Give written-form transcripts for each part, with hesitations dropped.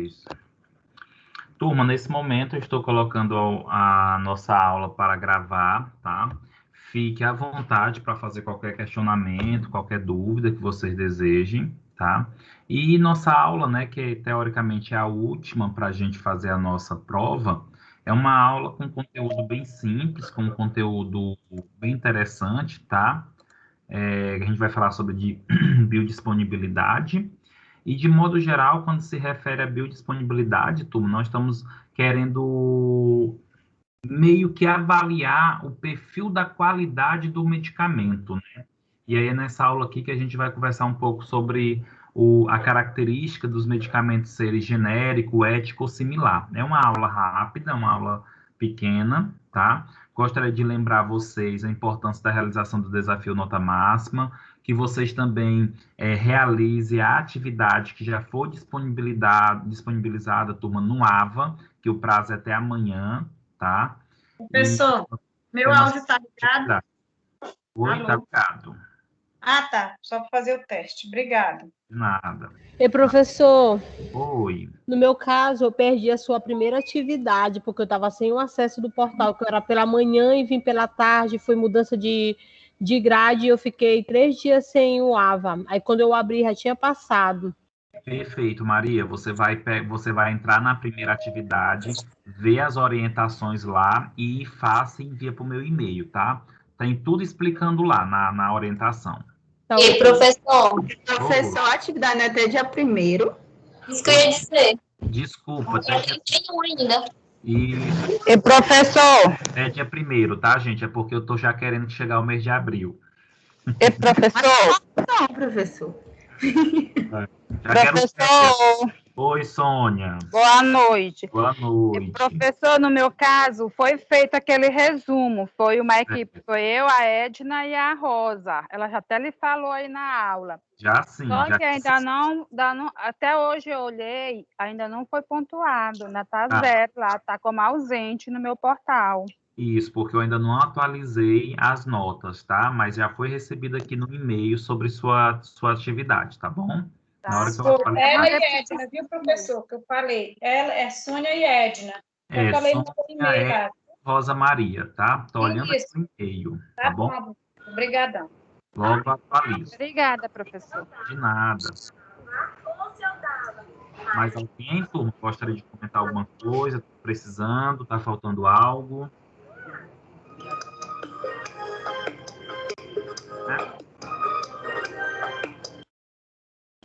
2. Turma, nesse momento eu estou colocando a nossa aula para gravar, tá? Fique à vontade para fazer qualquer questionamento, qualquer dúvida que vocês desejem, tá? E nossa aula, né, que teoricamente é a última para a gente fazer a nossa prova, é uma aula com conteúdo bem simples, com conteúdo bem interessante, tá? A gente vai falar sobre biodisponibilidade. E, de modo geral, quando se refere à biodisponibilidade, turma, nós estamos querendo meio que avaliar o perfil da qualidade do medicamento, né? E aí é nessa aula aqui que a gente vai conversar um pouco sobre a característica dos medicamentos serem genérico, ético ou similar. É uma aula rápida, uma aula pequena, tá? Gostaria de lembrar vocês a importância da realização do desafio nota máxima, que vocês também realizem a atividade que já foi disponibilizada, turma, no AVA, que o prazo é até amanhã, tá? Professor, meu áudio está ligado? Oi, tá ligado. Ah, tá. Só para fazer o teste. Obrigada. Nada. E professor, Oi. No meu caso, eu perdi a sua primeira atividade, porque eu estava sem o acesso do portal, que era pela manhã e vim pela tarde, foi mudança de grade, e eu fiquei 3 dias sem o AVA. Aí quando eu abri, já tinha passado. Perfeito, Maria. Você vai entrar na primeira atividade, ver as orientações lá e faça e envia para o meu e-mail, tá? Tem tudo explicando lá na orientação. Tá, E, professor, Oi. a atividade é até dia 1º. Isso que eu ia dizer. Desculpa, Eu nem tenho ainda. Isso. E, professor, É dia 1º, tá, gente? É porque eu tô já querendo chegar o mês de abril. Não, professor. Já quero Professor, Oi, Sônia. boa noite. Boa noite. Professor, no meu caso, foi feito aquele resumo. Foi uma equipe, foi eu, a Edna e a Rosa. Ela já até lhe falou aí na aula. Já sim. Só já que ainda não, até hoje eu olhei, ainda não foi pontuado, ainda está zero lá, está como ausente no meu portal. Isso, porque eu ainda não atualizei as notas, tá? Mas já foi recebido aqui no e-mail sobre sua atividade, tá bom? Tá. Na hora que eu Ela atualizar. e Edna, viu, professor, que eu falei? Ela é Sônia e Edna. Eu falei no Sônia e-mail lá. Rosa Maria, tá? Tô olhando aqui Isso. no e-mail, tá Tá bom? bom. Obrigadão. Logo atualizo. Obrigada, professor. De nada. Mais alguém, turma, gostaria de comentar alguma coisa? Tá precisando? Tá faltando algo?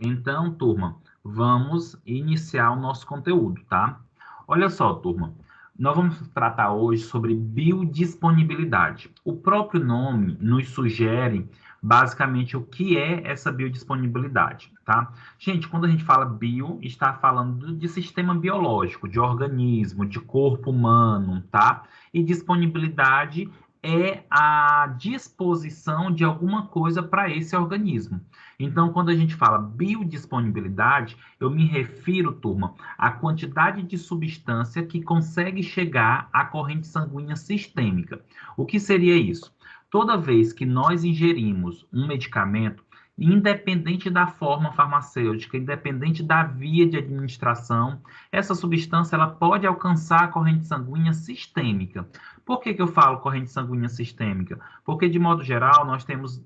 Então, turma, vamos iniciar o nosso conteúdo, tá? Olha só, turma, nós vamos tratar hoje sobre biodisponibilidade. O próprio nome nos sugere basicamente o que é essa biodisponibilidade, tá? Gente, quando a gente fala bio, está falando de sistema biológico, de organismo, de corpo humano, tá? E disponibilidade é a disposição de alguma coisa para esse organismo. Então, quando a gente fala biodisponibilidade, eu me refiro, turma, à quantidade de substância que consegue chegar à corrente sanguínea sistêmica. O que seria isso? Toda vez que nós ingerimos um medicamento, independente da forma farmacêutica, independente da via de administração, essa substância ela pode alcançar a corrente sanguínea sistêmica. Por que eu falo corrente sanguínea sistêmica? Porque, de modo geral, nós temos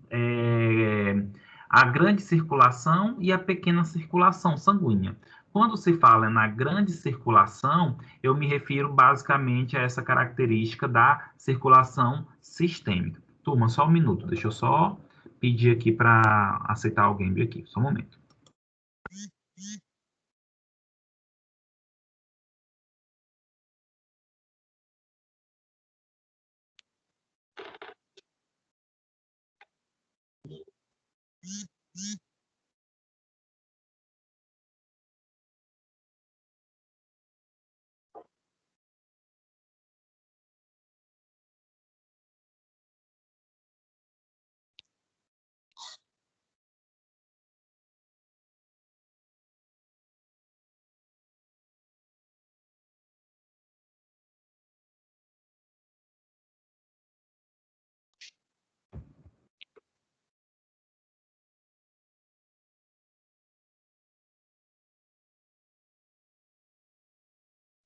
a grande circulação e a pequena circulação sanguínea. Quando se fala na grande circulação, eu me refiro basicamente a essa característica da circulação sistêmica. Turma, só um minuto, deixa eu só pedir aqui para aceitar alguém vir aqui, só um momento.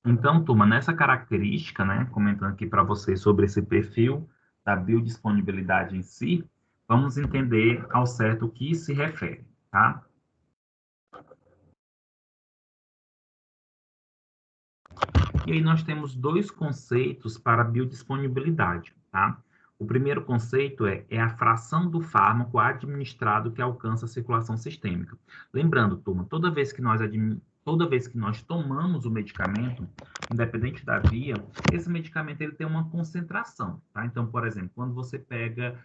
Então, turma, nessa característica, né, comentando aqui para vocês sobre esse perfil da biodisponibilidade em si, vamos entender ao certo o que se refere, tá? E aí nós temos dois conceitos para a biodisponibilidade, tá? O primeiro conceito é a fração do fármaco administrado que alcança a circulação sistêmica. Lembrando, turma, toda vez que nós tomamos o medicamento, independente da via, esse medicamento ele tem uma concentração, tá? Então, por exemplo, quando você pega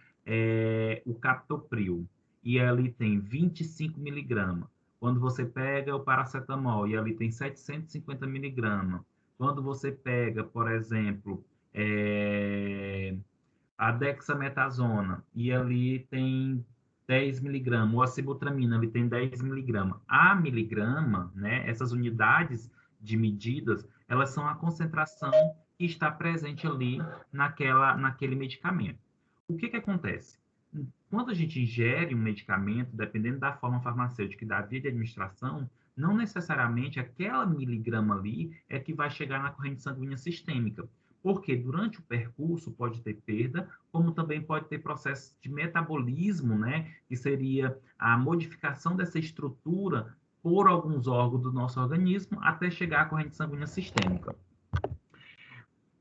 o captopril e ali tem 25 miligramas, quando você pega o paracetamol e ali tem 750 miligramas, quando você pega, por exemplo, a dexametasona e ali tem 10 miligramas, ou a sibutramina ali tem 10 miligramas. A miligrama, né, essas unidades de medidas, elas são a concentração que está presente ali naquele medicamento. O que acontece? Quando a gente ingere um medicamento, dependendo da forma farmacêutica e da via de administração, não necessariamente aquela miligrama ali é que vai chegar na corrente sanguínea sistêmica, porque durante o percurso pode ter perda, como também pode ter processo de metabolismo, né, que seria a modificação dessa estrutura por alguns órgãos do nosso organismo até chegar à corrente sanguínea sistêmica.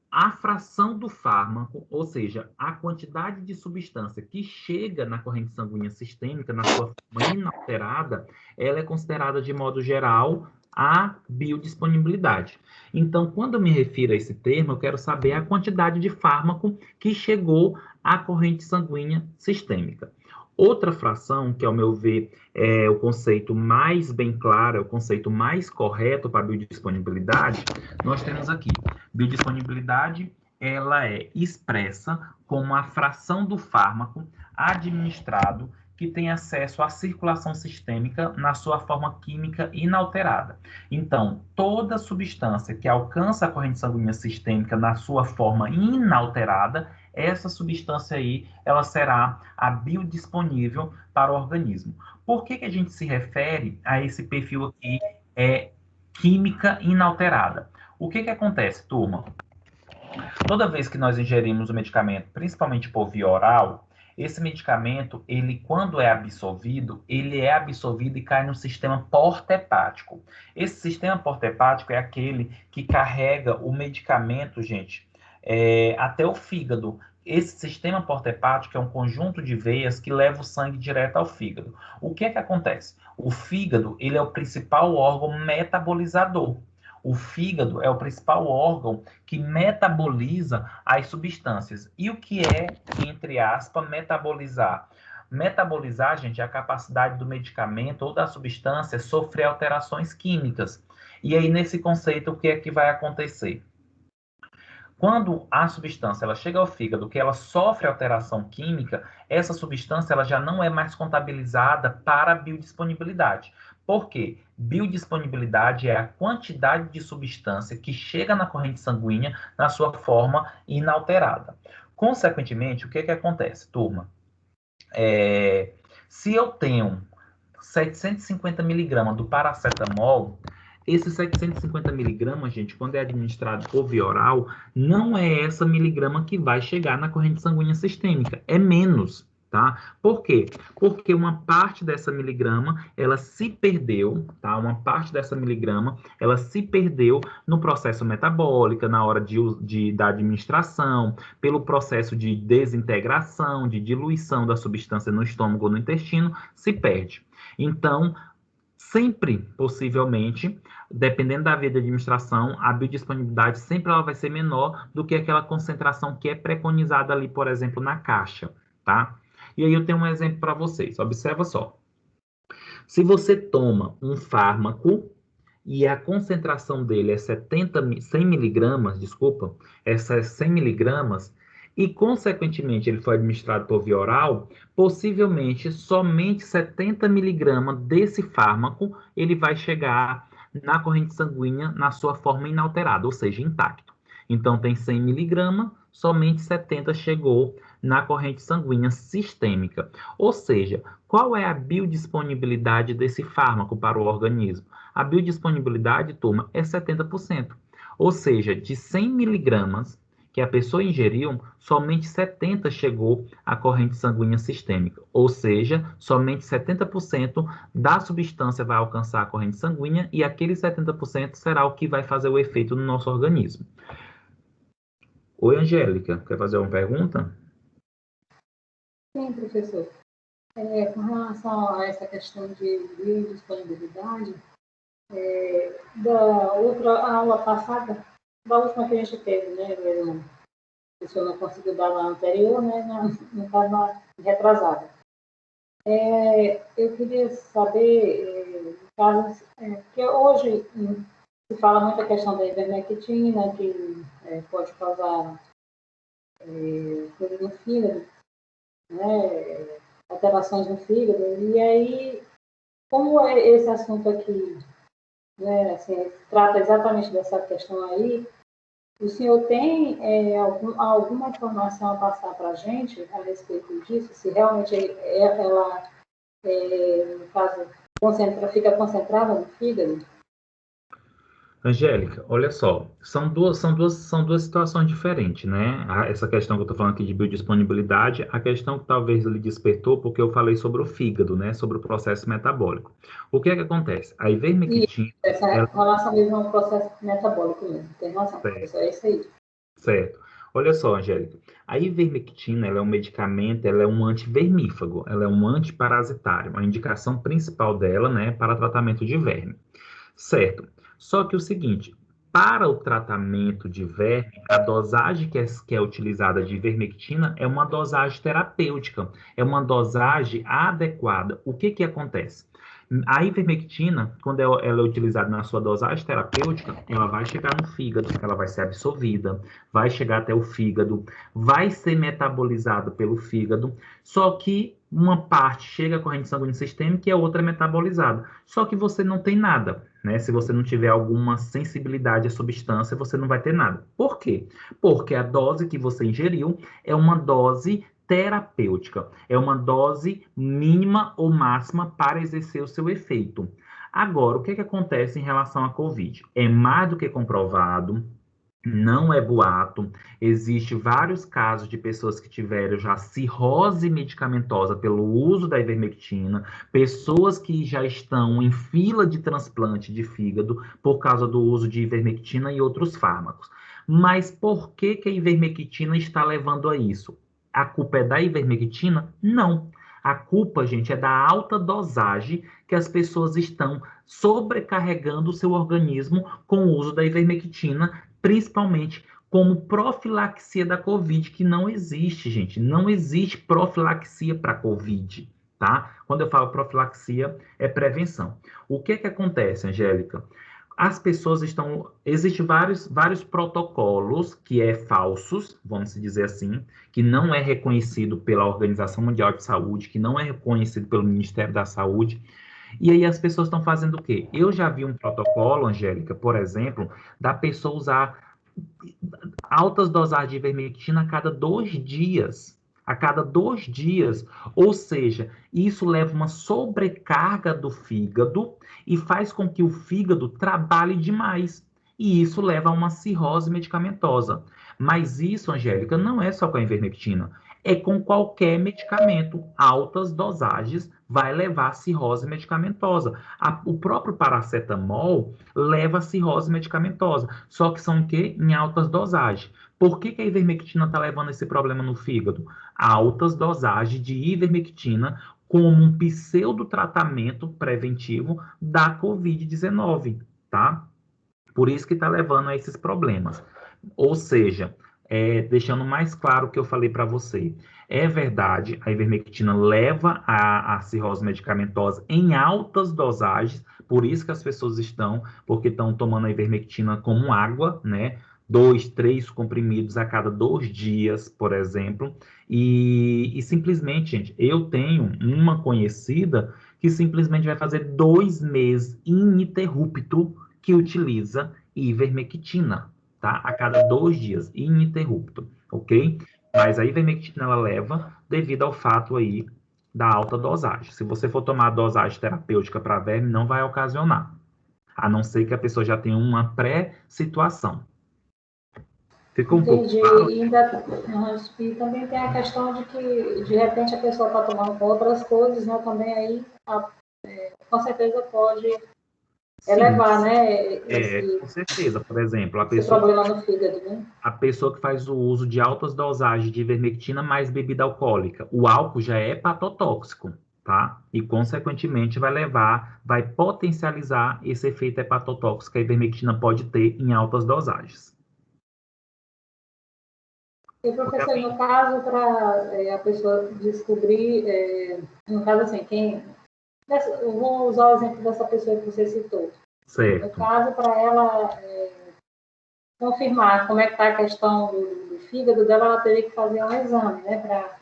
A fração do fármaco, ou seja, a quantidade de substância que chega na corrente sanguínea sistêmica, na sua forma inalterada, ela é considerada, de modo geral, a biodisponibilidade. Então, quando eu me refiro a esse termo, eu quero saber a quantidade de fármaco que chegou à corrente sanguínea sistêmica. Outra fração, que ao meu ver é o conceito mais bem claro, é o conceito mais correto para a biodisponibilidade, nós temos aqui. Biodisponibilidade, ela é expressa como a fração do fármaco administrado que tem acesso à circulação sistêmica na sua forma química inalterada. Então, toda substância que alcança a corrente sanguínea sistêmica na sua forma inalterada, essa substância aí, ela será a biodisponível para o organismo. Por que a gente se refere a esse perfil aqui, química inalterada? O que acontece, turma? Toda vez que nós ingerimos o medicamento, principalmente por via oral, esse medicamento, ele, quando é absorvido, ele é absorvido e cai no sistema porta-hepático. Esse sistema porta-hepático é aquele que carrega o medicamento, gente, até o fígado. Esse sistema porta-hepático é um conjunto de veias que leva o sangue direto ao fígado. O que acontece? O fígado, ele é o principal órgão metabolizador. O fígado é o principal órgão que metaboliza as substâncias. E o que é, entre aspas, metabolizar? Metabolizar, gente, é a capacidade do medicamento ou da substância sofrer alterações químicas. E aí, nesse conceito, o que é que vai acontecer? Quando a substância ela chega ao fígado, que ela sofre alteração química, essa substância ela já não é mais contabilizada para a biodisponibilidade. Por quê? Biodisponibilidade é a quantidade de substância que chega na corrente sanguínea na sua forma inalterada. Consequentemente, o que acontece, turma? Se eu tenho 750 miligramas do paracetamol, esse 750 miligramas, gente, quando é administrado por via oral, não é essa miligrama que vai chegar na corrente sanguínea sistêmica, é menos, tá? Por quê? Porque uma parte dessa miligrama, ela se perdeu, tá? Uma parte dessa miligrama, ela se perdeu no processo metabólico, na hora da administração, pelo processo de desintegração, de diluição da substância no estômago ou no intestino, se perde. Então, sempre, possivelmente, dependendo da via de administração, a biodisponibilidade sempre ela vai ser menor do que aquela concentração que é preconizada ali, por exemplo, na caixa, tá? E aí eu tenho um exemplo para vocês, observa só. Se você toma um fármaco e a concentração dele é 100 miligramas, desculpa, essas 100 miligramas, e, consequentemente, ele foi administrado por via oral, possivelmente somente 70 miligramas desse fármaco ele vai chegar na corrente sanguínea na sua forma inalterada, ou seja, intacto. Então, tem 100 miligramas, somente 70 chegou na corrente sanguínea sistêmica. Ou seja, qual é a biodisponibilidade desse fármaco para o organismo? A biodisponibilidade, turma, é 70%. Ou seja, de 100 miligramas que a pessoa ingeriu, somente 70 chegou à corrente sanguínea sistêmica. Ou seja, somente 70% da substância vai alcançar a corrente sanguínea e aquele 70% será o que vai fazer o efeito no nosso organismo. Oi, Angélica, quer fazer uma pergunta? Sim, professor. Com relação a essa questão de biodisponibilidade, da outra aula passada, da última que a gente teve, né, o senhor não conseguiu dar na anterior, né, no caso na retrasada. Eu queria saber, porque hoje se fala muito a questão da ivermectina, que pode causar coisas no fígado, né, alterações no fígado, e aí, como esse assunto aqui, né, assim, trata exatamente dessa questão aí, o senhor tem alguma informação a passar para a gente a respeito disso? Se realmente ela, no caso, fica concentrada no fígado? Angélica, olha só, são duas situações diferentes, né? Essa questão que eu estou falando aqui de biodisponibilidade, a questão que talvez ele despertou porque eu falei sobre o fígado, né? Sobre o processo metabólico. O que é que acontece? A ivermectina, Essa ela... relação mesmo ao processo metabólico mesmo, tem razão, professor, é isso aí. Certo. Olha só, Angélica, a ivermectina, ela é um medicamento, ela é um antivermífago, ela é um antiparasitário. A indicação principal dela, né, é para tratamento de verme. Certo. Só que o seguinte, para o tratamento de verme, a dosagem que é utilizada de ivermectina é uma dosagem terapêutica, é uma dosagem adequada. O que que acontece? A ivermectina, quando ela é utilizada na sua dosagem terapêutica, ela vai chegar no fígado, ela vai ser absorvida, vai chegar até o fígado, vai ser metabolizada pelo fígado, só que uma parte chega à corrente sanguínea sistêmica e a outra é metabolizada. Só que você não tem nada, né? Se você não tiver alguma sensibilidade à substância, você não vai ter nada. Por quê? Porque a dose que você ingeriu é uma dose terapêutica, é uma dose mínima ou máxima para exercer o seu efeito. Agora, o que acontece em relação à COVID? É mais do que comprovado, não é boato, existe vários casos de pessoas que tiveram já cirrose medicamentosa pelo uso da ivermectina, pessoas que já estão em fila de transplante de fígado por causa do uso de ivermectina e outros fármacos. Mas por que a ivermectina está levando a isso? A culpa é da ivermectina? Não. A culpa, gente, é da alta dosagem que as pessoas estão sobrecarregando o seu organismo com o uso da ivermectina, principalmente como profilaxia da Covid, que não existe, gente. Não existe profilaxia para Covid, tá? Quando eu falo profilaxia, é prevenção. O que acontece, Angélica? As pessoas estão... Existem vários protocolos que é falsos, vamos dizer assim, que não é reconhecido pela Organização Mundial de Saúde, que não é reconhecido pelo Ministério da Saúde. E aí as pessoas estão fazendo o quê? Eu já vi um protocolo, Angélica, por exemplo, da pessoa usar altas dosagens de ivermectina a cada 2 dias. A cada 2 dias. Ou seja, isso leva uma sobrecarga do fígado e faz com que o fígado trabalhe demais. E isso leva a uma cirrose medicamentosa. Mas isso, Angélica, não é só com a ivermectina. É com qualquer medicamento. Altas dosagens vai levar a cirrose medicamentosa. O próprio paracetamol leva a cirrose medicamentosa. Só que são o quê? Em altas dosagens. Por que a ivermectina está levando esse problema no fígado? Altas dosagens de ivermectina como um pseudo-tratamento preventivo da Covid-19, tá? Por isso que está levando a esses problemas. Ou seja, deixando mais claro o que eu falei para você, é verdade, a ivermectina leva a cirrose medicamentosa em altas dosagens, por isso que as pessoas porque estão tomando a ivermectina como água, né? 2, 3 comprimidos a cada 2 dias, por exemplo, e simplesmente, gente, eu tenho uma conhecida que simplesmente vai fazer 2 meses ininterrupto que utiliza ivermectina, tá? A cada 2 dias, ininterrupto, ok? Mas a ivermectina ela leva devido ao fato aí da alta dosagem. Se você for tomar a dosagem terapêutica para verme, não vai ocasionar. a não ser que a pessoa já tenha uma pré-situação. Ficou um Entendi. pouco claro? E, ainda, e também tem a questão de que, de repente, a pessoa está tomando outras coisas, né? Também aí, com certeza, pode elevar, né? Com certeza. Por exemplo, Esse problema no fígado, né? a pessoa que faz o uso de altas dosagens de ivermectina mais bebida alcoólica, o álcool já é hepatotóxico, tá? E, consequentemente, vai potencializar esse efeito hepatotóxico que a ivermectina pode ter em altas dosagens. E, professor, no caso, para a pessoa descobrir, no caso assim, eu vou usar o exemplo dessa pessoa que você citou. No Certo. caso, para ela confirmar como é que está a questão do fígado dela, ela teria que fazer um exame, né, para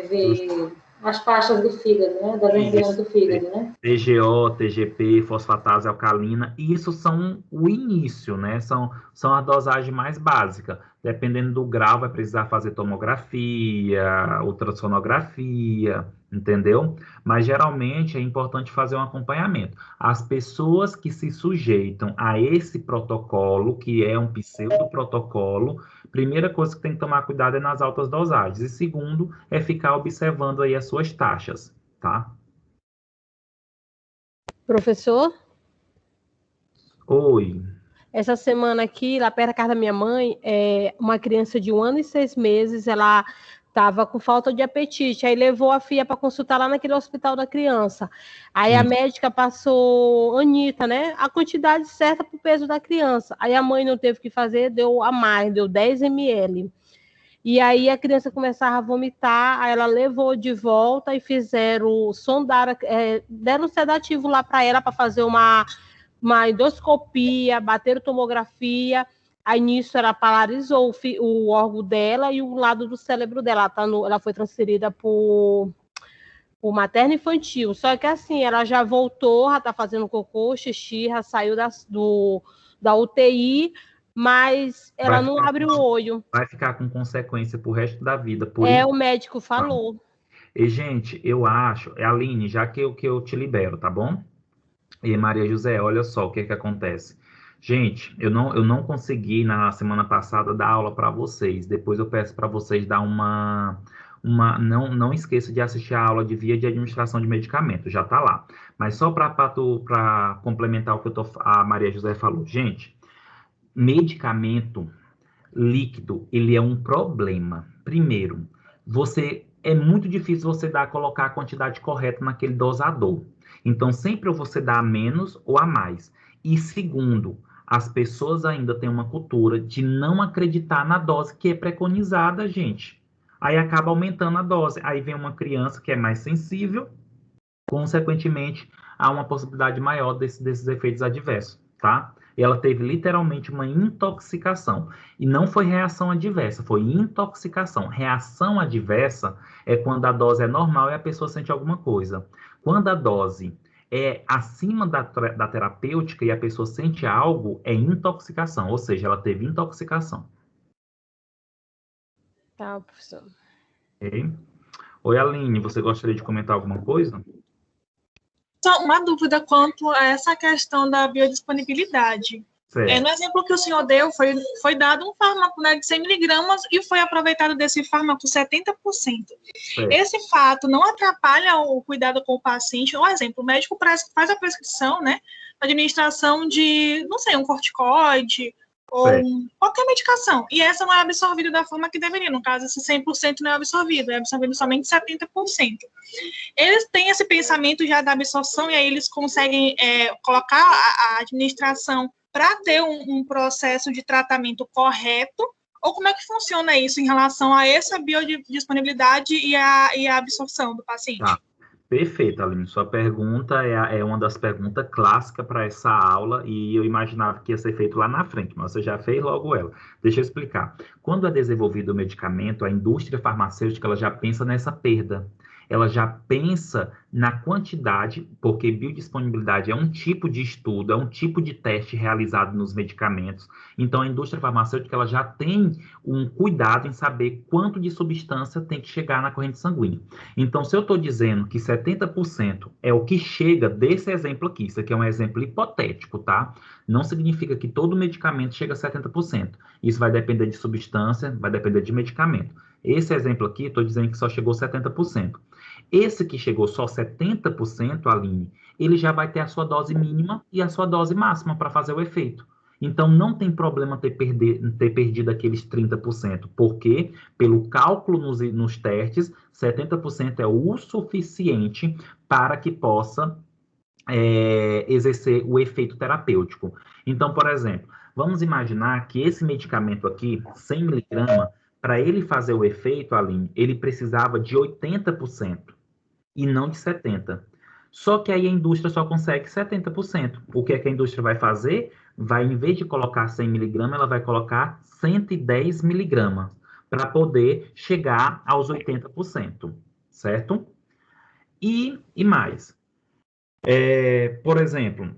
ver as taxas do fígado, né, das enzimas do fígado, né? TGO, TGP, fosfatase alcalina, isso são o início, né? São a dosagem mais básica. Dependendo do grau, vai precisar fazer tomografia, ultrassonografia, entendeu? Mas geralmente é importante fazer um acompanhamento. As pessoas que se sujeitam a esse protocolo, que é um pseudo-protocolo, primeira coisa que tem que tomar cuidado é nas altas dosagens. E segundo, é ficar observando aí as suas taxas, tá? Professor, Oi. essa semana aqui, lá perto da casa da minha mãe, uma criança de 1 ano e 6 meses, ela estava com falta de apetite, aí levou a filha para consultar lá naquele hospital da criança. Aí a médica passou Anitta, né? A quantidade certa para o peso da criança. Aí a mãe não teve o que fazer, deu a mais, deu 10 ml. E aí a criança começava a vomitar, aí ela levou de volta e deram um sedativo lá para ela para fazer uma endoscopia, bateram tomografia, aí nisso ela paralisou o órgão dela e o lado do cérebro dela. Ela foi transferida por materno infantil. Só que assim, ela já voltou, já está fazendo cocô, xixi, já saiu da UTI, mas ela não abre o olho. Vai ficar com consequência pro resto da vida. Por isso, O médico falou. E, gente, eu acho, Aline, já que eu te libero, tá bom? E Maria José, olha só o que acontece. Gente, eu não consegui na semana passada dar aula para vocês. Depois eu peço para vocês dar não esqueça de assistir a aula de via de administração de medicamentos, já tá lá. Mas só para complementar o que a Maria José falou. Gente, medicamento líquido, ele é um problema. Primeiro, é muito difícil você colocar a quantidade correta naquele dosador. Então, sempre você dá a menos ou a mais. E segundo, as pessoas ainda têm uma cultura de não acreditar na dose que é preconizada, gente. Aí acaba aumentando a dose. Aí vem uma criança que é mais sensível, consequentemente, há uma possibilidade maior desses efeitos adversos, tá? E ela teve literalmente uma intoxicação. E não foi reação adversa, foi intoxicação. Reação adversa é quando a dose é normal e a pessoa sente alguma coisa. Quando a dose é acima da terapêutica e a pessoa sente algo, é intoxicação, ou seja, ela teve intoxicação. Tá, professor. Okay? Oi, Aline, você gostaria de comentar alguma coisa? Só uma dúvida quanto a essa questão da biodisponibilidade. No exemplo que o senhor deu, foi dado um fármaco, né, de 100 miligramas e foi aproveitado desse fármaco 70%. Esse fato não atrapalha o cuidado com o paciente? Um exemplo, o médico faz a prescrição, né, administração de, não sei, um corticoide ou qualquer medicação, e essa não é absorvida da forma que deveria. No caso, esse 100% não é absorvido somente 70%. Eles têm esse pensamento já da absorção e aí eles conseguem colocar a administração para ter um processo de tratamento correto, ou como é que funciona isso em relação a essa biodisponibilidade e a absorção do paciente? Tá. Perfeito, Aline. Sua pergunta é uma das perguntas clássicas para essa aula e eu imaginava que ia ser feito lá na frente, mas você já fez logo ela. Deixa eu explicar. Quando é desenvolvido o medicamento, a indústria farmacêutica ela já pensa nessa perda. ela já pensa na quantidade, porque biodisponibilidade é um tipo de estudo, é um tipo de teste realizado nos medicamentos. Então, a indústria farmacêutica ela já tem um cuidado em saber quanto de substância tem que chegar na corrente sanguínea. Então, se eu estou dizendo que 70% é o que chega desse exemplo aqui, isso aqui é um exemplo hipotético, tá? Não significa que todo medicamento chega a 70%. Isso vai depender de substância, vai depender de medicamento. Esse exemplo aqui, estou dizendo que só chegou 70%. Esse que chegou só 70%, Aline, ele já vai ter a sua dose mínima e a sua dose máxima para fazer o efeito. Então, não tem problema ter perdido aqueles 30%, porque, pelo cálculo nos testes, 70% é o suficiente para que possa exercer o efeito terapêutico. Então, por exemplo, vamos imaginar que esse medicamento aqui, 100 mg, para ele fazer o efeito, Aline, ele precisava de 80% e não de 70%. Só que aí a indústria só consegue 70%. O que é que a indústria vai fazer? Vai, em vez de colocar 100 mg, ela vai colocar 110 mg para poder chegar aos 80%, certo? E mais. Por exemplo,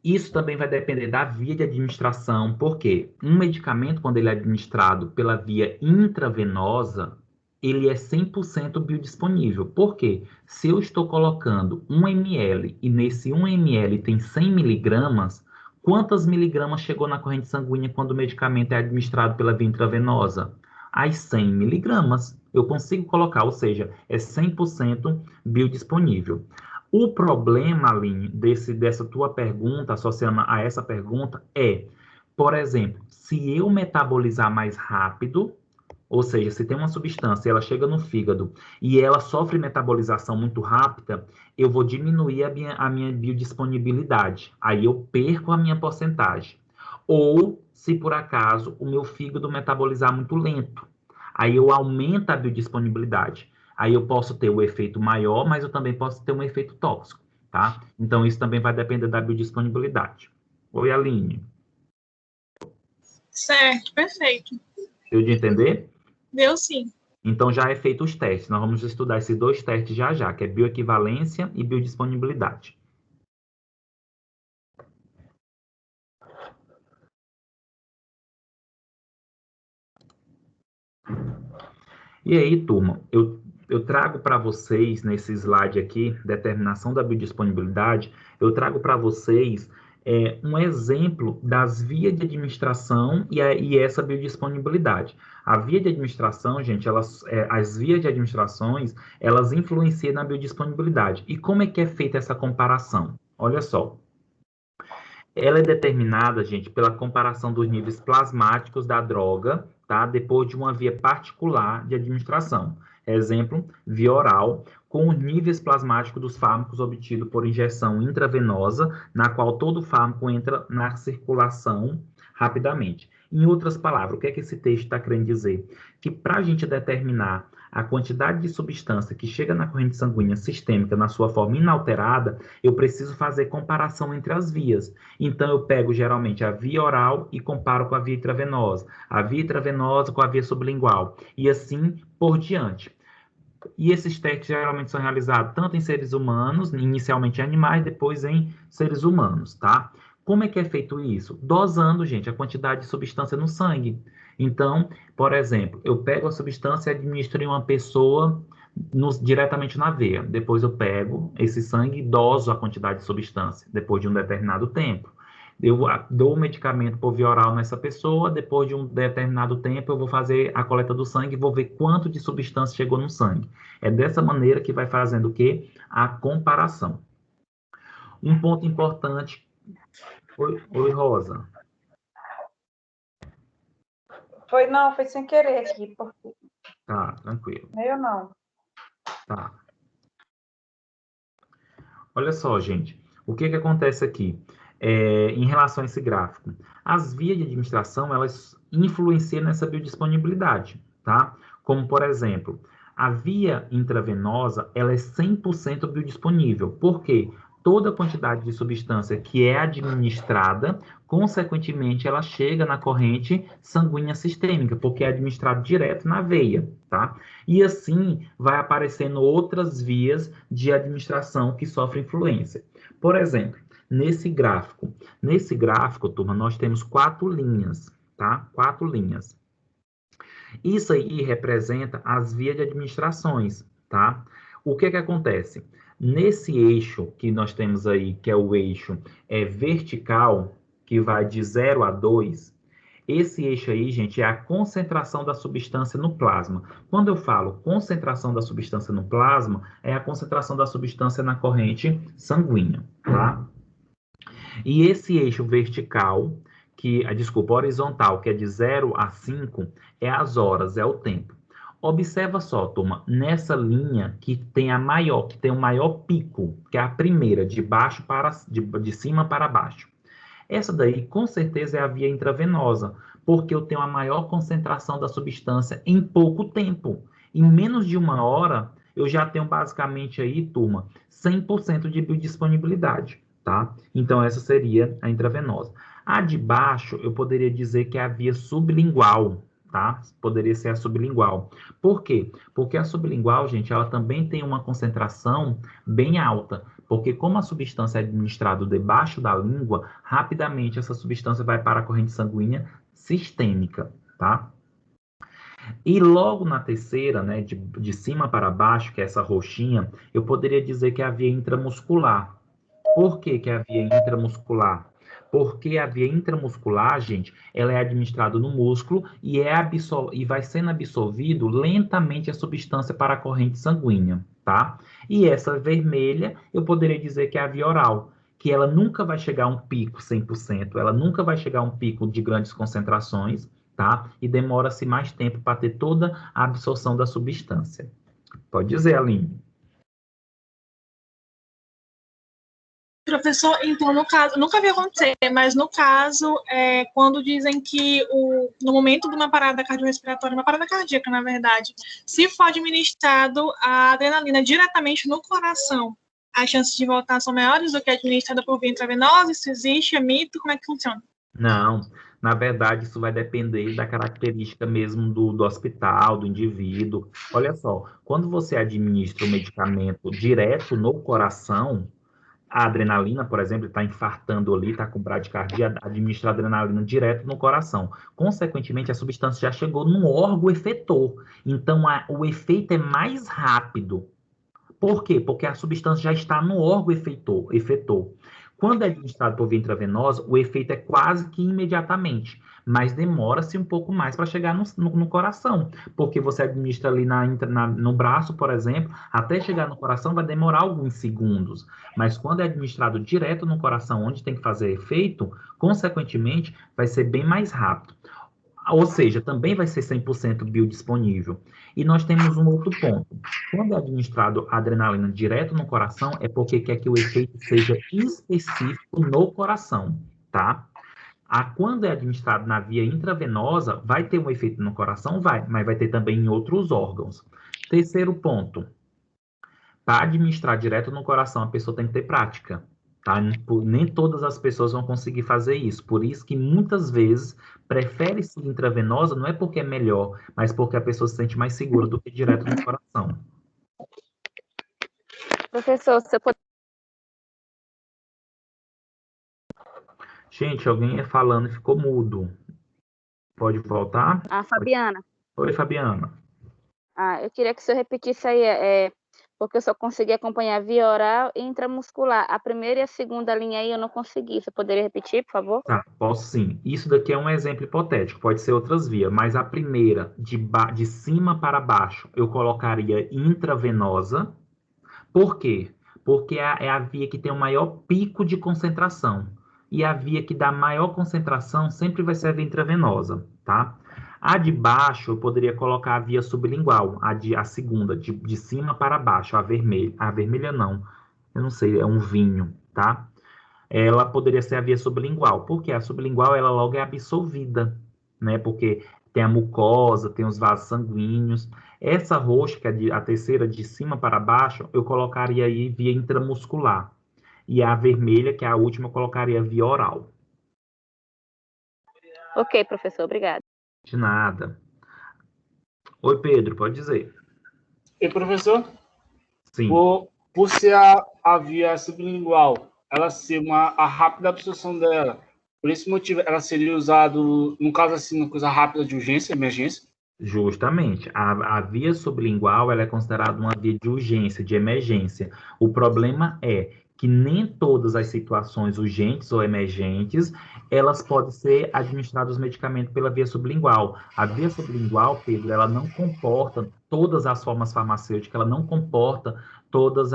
isso também vai depender da via de administração, porque um medicamento, quando ele é administrado pela via intravenosa, ele é 100% biodisponível. Por quê? Se eu estou colocando 1 ml e nesse 1 ml tem 100 miligramas, quantas miligramas chegou na corrente sanguínea quando o medicamento é administrado pela via intravenosa? As 100 miligramas. Eu consigo colocar, ou seja, é 100% biodisponível. O problema, Aline, dessa tua pergunta, associando a essa pergunta, por exemplo, se eu metabolizar mais rápido, ou seja, se tem uma substância, ela chega no fígado e ela sofre metabolização muito rápida, eu vou diminuir a minha biodisponibilidade. Aí eu perco a minha porcentagem. Ou, se por acaso, o meu fígado metabolizar muito lento, aí eu aumento a biodisponibilidade. Aí eu posso ter o efeito maior, mas eu também posso ter um efeito tóxico, tá? Então, isso também vai depender da biodisponibilidade. Oi, Aline. Certo, perfeito. Deu de entender? Deu sim. Então, já é feito os testes. Nós vamos estudar esses 2 testes já, que é bioequivalência e biodisponibilidade. E aí, turma, eu trago para vocês, nesse slide aqui, determinação da biodisponibilidade, eu trago para vocês um exemplo das vias de administração e essa biodisponibilidade. A via de administração, gente, as vias de administrações, elas influenciam na biodisponibilidade. E como é que é feita essa comparação? Olha só. Ela é determinada, gente, pela comparação dos níveis plasmáticos da droga, tá? Depois de uma via particular de administração. Exemplo, via oral, com os níveis plasmáticos dos fármacos obtidos por injeção intravenosa, na qual todo fármaco entra na circulação rapidamente. Em outras palavras, o que é que esse texto está querendo dizer? Que para a gente determinar a quantidade de substância que chega na corrente sanguínea sistêmica na sua forma inalterada, eu preciso fazer comparação entre as vias. Então, eu pego geralmente a via oral e comparo com a via intravenosa, a via intravenosa com a via sublingual, e assim por diante. E esses testes geralmente são realizados tanto em seres humanos, inicialmente em animais, depois em seres humanos, tá? Como é que é feito isso? Dosando, gente, a quantidade de substância no sangue. Então, por exemplo, eu pego a substância e administro em uma pessoa diretamente na veia. Depois eu pego esse sangue e doso a quantidade de substância, depois de um determinado tempo. Eu dou o medicamento por via oral nessa pessoa, depois de um determinado tempo eu vou fazer a coleta do sangue e vou ver quanto de substância chegou no sangue. É dessa maneira que vai fazendo o quê? A comparação. Um ponto importante. Oi, Rosa. Foi sem querer aqui. Porque... Tá, tranquilo. Eu não. Tá. Olha só, gente. O que acontece aqui? Em relação a esse gráfico? As vias de administração, elas influenciam nessa biodisponibilidade, tá? Como, por exemplo, a via intravenosa, ela é 100% biodisponível. Por quê? toda a quantidade de substância que é administrada, consequentemente, ela chega na corrente sanguínea sistêmica, porque é administrado direto na veia, tá? E assim vai aparecendo outras vias de administração que sofrem influência. Por exemplo, nesse gráfico, turma, nós temos 4 linhas, tá? 4 linhas. Isso aí representa as vias de administrações, tá? O que acontece? Nesse eixo que nós temos aí, que é o eixo vertical, que vai de 0 a 2, esse eixo aí, gente, é a concentração da substância no plasma. Quando eu falo concentração da substância no plasma, é a concentração da substância na corrente sanguínea, tá? E esse eixo vertical, horizontal, que é de 0 a 5, é as horas, é o tempo. Observa só, turma, nessa linha que tem o maior pico, que é a primeira, de cima para baixo. Essa daí, com certeza, é a via intravenosa, porque eu tenho a maior concentração da substância em pouco tempo. Em menos de 1 hora, eu já tenho basicamente aí, turma, 100% de biodisponibilidade, tá? Então, essa seria a intravenosa. A de baixo, eu poderia dizer que é a via sublingual, tá? Poderia ser a sublingual. Por quê? Porque a sublingual, gente, ela também tem uma concentração bem alta, porque como a substância é administrada debaixo da língua, rapidamente essa substância vai para a corrente sanguínea sistêmica, tá? E logo na terceira, né, de cima para baixo, que é essa roxinha, eu poderia dizer que é a via intramuscular. Por que que é a via intramuscular? Porque a via intramuscular, gente, ela é administrada no músculo e vai sendo absorvido lentamente a substância para a corrente sanguínea, tá? E essa vermelha, eu poderia dizer que é a via oral, que ela nunca vai chegar a um pico 100%, ela nunca vai chegar a um pico de grandes concentrações, tá? E demora-se mais tempo para ter toda a absorção da substância. Pode dizer, Aline. Professor, então, no caso, nunca vi acontecer, mas no caso, quando dizem que no momento de uma parada cardiorrespiratória, uma parada cardíaca, na verdade, se for administrado a adrenalina diretamente no coração, as chances de voltar são maiores do que administrada por via intravenosa? Isso existe? É mito? Como é que funciona? Não, na verdade, isso vai depender da característica mesmo do hospital, do indivíduo. Olha só, quando você administra o medicamento direto no coração, a adrenalina, por exemplo, está infartando ali, está com bradicardia, administra adrenalina direto no coração. Consequentemente, a substância já chegou no órgão efetor. Então, o efeito é mais rápido. Por quê? Porque a substância já está no órgão efetor. Quando é administrado por via intravenosa, o efeito é quase que imediatamente, mas demora-se um pouco mais para chegar no coração, porque você administra ali no braço, por exemplo, até chegar no coração vai demorar alguns segundos, mas quando é administrado direto no coração, onde tem que fazer efeito, consequentemente, vai ser bem mais rápido. Ou seja, também vai ser 100% biodisponível. E nós temos um outro ponto. Quando é administrado a adrenalina direto no coração, é porque quer que o efeito seja específico no coração, tá? Quando é administrado na via intravenosa, vai ter um efeito no coração? Vai, mas vai ter também em outros órgãos. Terceiro ponto. Para administrar direto no coração, a pessoa tem que ter prática. Tá? Nem todas as pessoas vão conseguir fazer isso. Por isso que muitas vezes prefere-se intravenosa, não é porque é melhor, mas porque a pessoa se sente mais segura do que direto no coração. Professor, você pode... Gente, alguém ia falando e ficou mudo. Pode voltar? A Fabiana. Oi, Fabiana. Eu queria que o senhor repetisse aí, porque eu só consegui acompanhar via oral e intramuscular. A primeira e a segunda linha aí eu não consegui. Você poderia repetir, por favor? Tá, posso sim. Isso daqui é um exemplo hipotético, pode ser outras vias, mas a primeira, de cima para baixo, eu colocaria intravenosa. Por quê? Porque é a via que tem o maior pico de concentração. E a via que dá maior concentração sempre vai ser a via intravenosa, tá? A de baixo, eu poderia colocar a via sublingual, a segunda, de cima para baixo, a vermelha. A vermelha não, eu não sei, é um vinho, tá? Ela poderia ser a via sublingual, porque a sublingual, ela logo é absorvida, né? Porque tem a mucosa, tem os vasos sanguíneos. Essa roxa, que é a terceira de cima para baixo, eu colocaria aí via intramuscular. E a vermelha, que é a última, eu colocaria via oral. Ok, professor, obrigada. De nada. Oi, Pedro, pode dizer. E, professor? Sim. Por ser a via sublingual, ela ser a rápida absorção dela, por esse motivo, ela seria usada, no caso assim, uma coisa rápida de urgência, emergência? Justamente. A via sublingual ela é considerada uma via de urgência, de emergência. O problema é que nem todas as situações urgentes ou emergentes, elas podem ser administrados os medicamentos pela via sublingual. A via sublingual, Pedro, ela não comporta todas as formas farmacêuticas, ela não comporta todas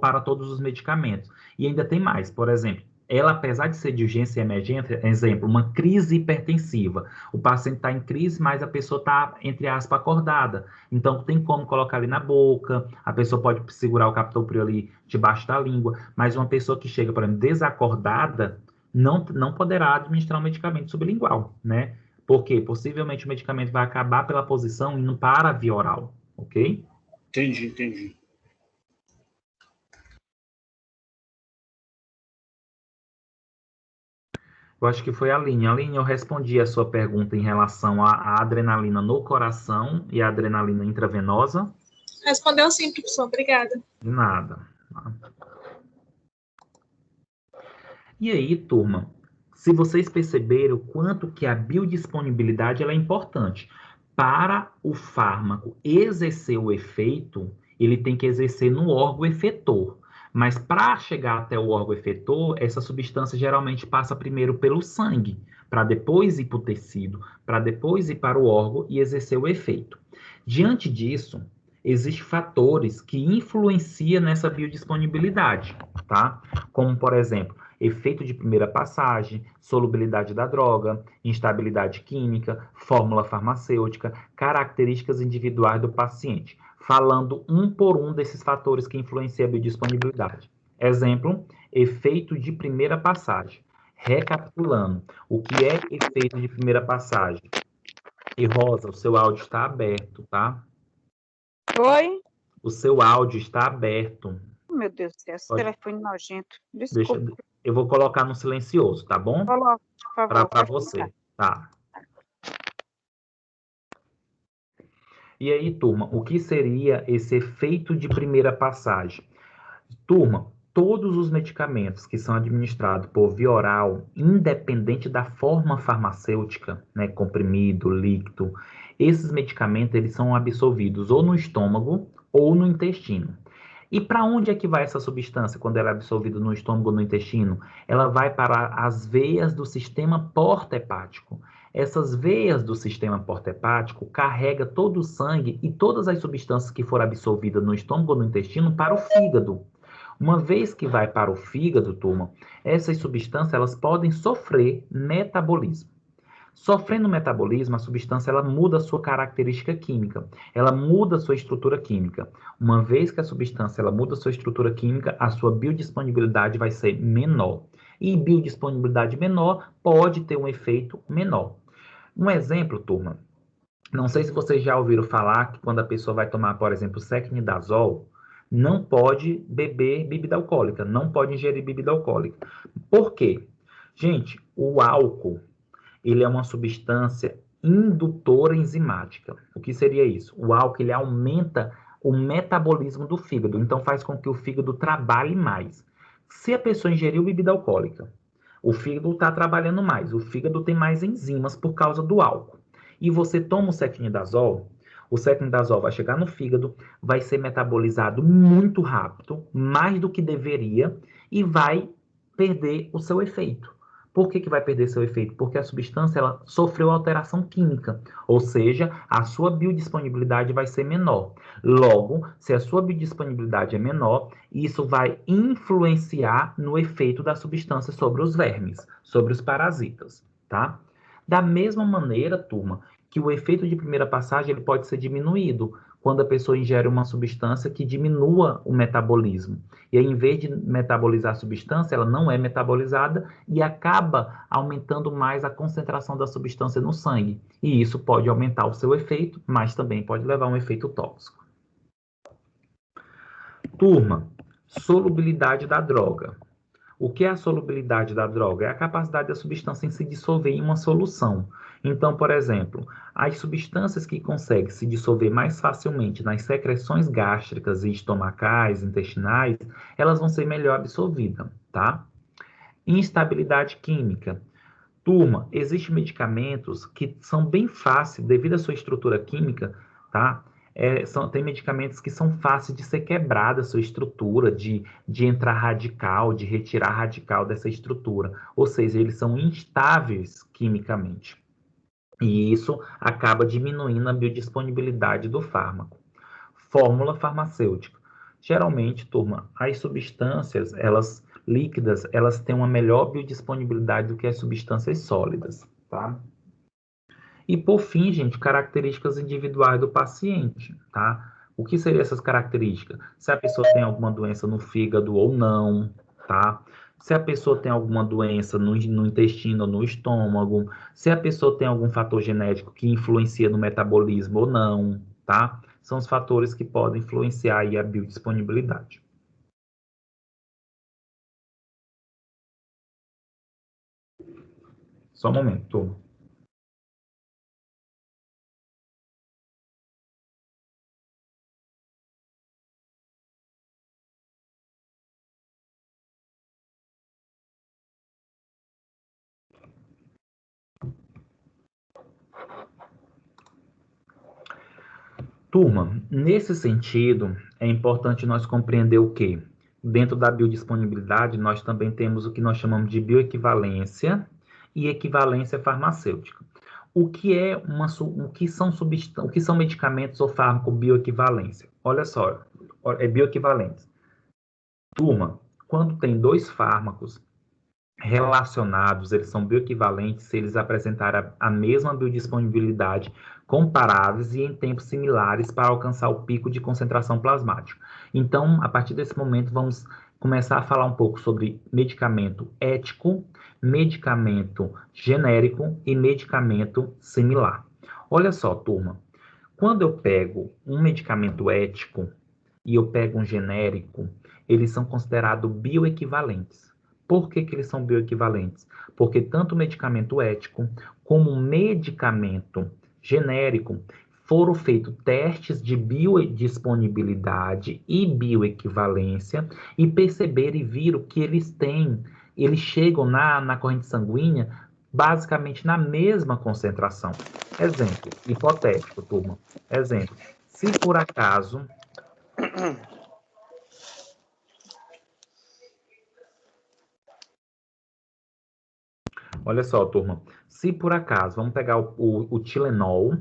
para todos os medicamentos. E ainda tem mais, por exemplo, ela, apesar de ser de urgência e emergência, exemplo, uma crise hipertensiva. O paciente está em crise, mas a pessoa está, entre aspas, acordada. Então, tem como colocar ali na boca, a pessoa pode segurar o captopril ali debaixo da língua, mas uma pessoa que chega, por exemplo, desacordada, não poderá administrar um medicamento sublingual, né? Porque possivelmente o medicamento vai acabar pela posição indo para a via oral, ok? Entendi. Eu acho que foi a Aline. Aline, eu respondi a sua pergunta em relação à adrenalina no coração e a adrenalina intravenosa. Respondeu sim, professor. Obrigada. De nada. E aí, turma, se vocês perceberam o quanto que a biodisponibilidade ela é importante. Para o fármaco exercer o efeito, ele tem que exercer no órgão efetor. Mas para chegar até o órgão efetor, essa substância geralmente passa primeiro pelo sangue, para depois ir para o tecido, para depois ir para o órgão e exercer o efeito. Diante disso, existem fatores que influenciam nessa biodisponibilidade, tá? Como, por exemplo, efeito de primeira passagem, solubilidade da droga, instabilidade química, fórmula farmacêutica, características individuais do paciente, falando um por um desses fatores que influenciam a biodisponibilidade. Exemplo, efeito de primeira passagem. Recapitulando, o que é efeito de primeira passagem? E Rosa, o seu áudio está aberto, tá? Oi? O seu áudio está aberto. Meu Deus do céu, esse telefone nojento. Desculpa. Eu vou colocar no silencioso, tá bom? Coloque, por favor. Para você, tá? E aí, turma, o que seria esse efeito de primeira passagem? Turma, todos os medicamentos que são administrados por via oral, independente da forma farmacêutica, né, comprimido, líquido, esses medicamentos eles são absorvidos ou no estômago ou no intestino. E para onde é que vai essa substância quando ela é absorvida no estômago ou no intestino? Ela vai para as veias do sistema porta-hepático. Essas veias do sistema porta-hepático carregam todo o sangue e todas as substâncias que foram absorvidas no estômago ou no intestino para o fígado. Uma vez que vai para o fígado, turma, essas substâncias elas podem sofrer metabolismo. Sofrendo metabolismo, a substância ela muda a sua característica química, ela muda a sua estrutura química. Uma vez que a substância ela muda a sua estrutura química, a sua biodisponibilidade vai ser menor. E biodisponibilidade menor pode ter um efeito menor. Um exemplo, turma, não sei se vocês já ouviram falar que quando a pessoa vai tomar, por exemplo, secnidazol, não pode beber bebida alcoólica, não pode ingerir bebida alcoólica. Por quê? Gente, o álcool, ele é uma substância indutora enzimática. O que seria isso? O álcool, ele aumenta o metabolismo do fígado, então faz com que o fígado trabalhe mais. Se a pessoa ingeriu bebida alcoólica, o fígado está trabalhando mais, o fígado tem mais enzimas por causa do álcool. E você toma o secnidazol vai chegar no fígado, vai ser metabolizado muito rápido, mais do que deveria, e vai perder o seu efeito. Por que vai perder seu efeito? Porque a substância ela sofreu alteração química, ou seja, a sua biodisponibilidade vai ser menor. Logo, se a sua biodisponibilidade é menor, isso vai influenciar no efeito da substância sobre os vermes, sobre os parasitas, tá? Da mesma maneira, turma, que o efeito de primeira passagem ele pode ser diminuído quando a pessoa ingere uma substância que diminua o metabolismo. E aí, em vez de metabolizar a substância, ela não é metabolizada e acaba aumentando mais a concentração da substância no sangue. E isso pode aumentar o seu efeito, mas também pode levar a um efeito tóxico. Turma, solubilidade da droga. O que é a solubilidade da droga? É a capacidade da substância em se dissolver em uma solução. Então, por exemplo, as substâncias que conseguem se dissolver mais facilmente nas secreções gástricas e estomacais, intestinais, elas vão ser melhor absorvidas, tá? Instabilidade química. Turma, existem medicamentos que são bem fáceis, devido à sua estrutura química, tá? Tem medicamentos que são fáceis de ser quebrada a sua estrutura, de entrar radical, de retirar radical dessa estrutura. Ou seja, eles são instáveis quimicamente. E isso acaba diminuindo a biodisponibilidade do fármaco. Fórmula farmacêutica. Geralmente, turma, as substâncias, líquidas, elas têm uma melhor biodisponibilidade do que as substâncias sólidas, tá? E, por fim, gente, características individuais do paciente, tá? O que seriam essas características? Se a pessoa tem alguma doença no fígado ou não, tá? Se a pessoa tem alguma doença no intestino ou no estômago, se a pessoa tem algum fator genético que influencia no metabolismo ou não, tá? São os fatores que podem influenciar aí a biodisponibilidade. Só um momento, turma. Turma, nesse sentido, é importante nós compreender o quê? Dentro da biodisponibilidade, nós também temos o que nós chamamos de bioequivalência e equivalência farmacêutica. O que são medicamentos ou fármaco bioequivalência? Olha só, é bioequivalência. Turma, quando tem dois fármacos relacionados, eles são bioequivalentes se eles apresentarem a mesma biodisponibilidade, comparáveis e em tempos similares para alcançar o pico de concentração plasmática. Então, a partir desse momento, vamos começar a falar um pouco sobre medicamento ético, medicamento genérico e medicamento similar. Olha só, turma, quando eu pego um medicamento ético e eu pego um genérico, eles são considerados bioequivalentes. Por que eles são bioequivalentes? Porque tanto o medicamento ético como o medicamento genérico foram feitos testes de biodisponibilidade e bioequivalência e perceberam e viram que eles chegam na corrente sanguínea basicamente na mesma concentração. Exemplo, hipotético, turma. Exemplo, se por acaso... Olha só, turma, se por acaso, vamos pegar o Tilenol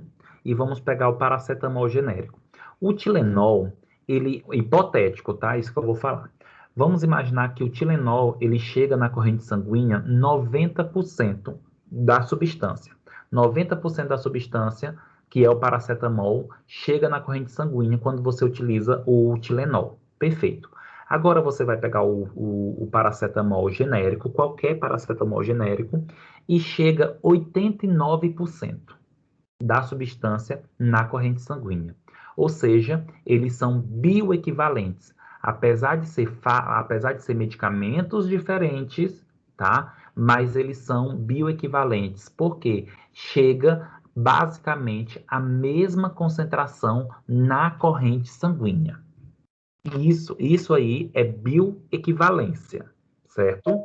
e vamos pegar o paracetamol genérico. O Tilenol, hipotético, tá? Isso que eu vou falar. Vamos imaginar que o Tilenol, ele chega na corrente sanguínea 90% da substância. 90% da substância, que é o paracetamol, chega na corrente sanguínea quando você utiliza o Tilenol. Perfeito. Agora você vai pegar o paracetamol genérico, qualquer paracetamol genérico, e chega 89% da substância na corrente sanguínea. Ou seja, eles são bioequivalentes. Apesar de ser medicamentos diferentes, tá? Mas eles são bioequivalentes. Por quê? Chega basicamente a mesma concentração na corrente sanguínea. Isso aí é bioequivalência, certo?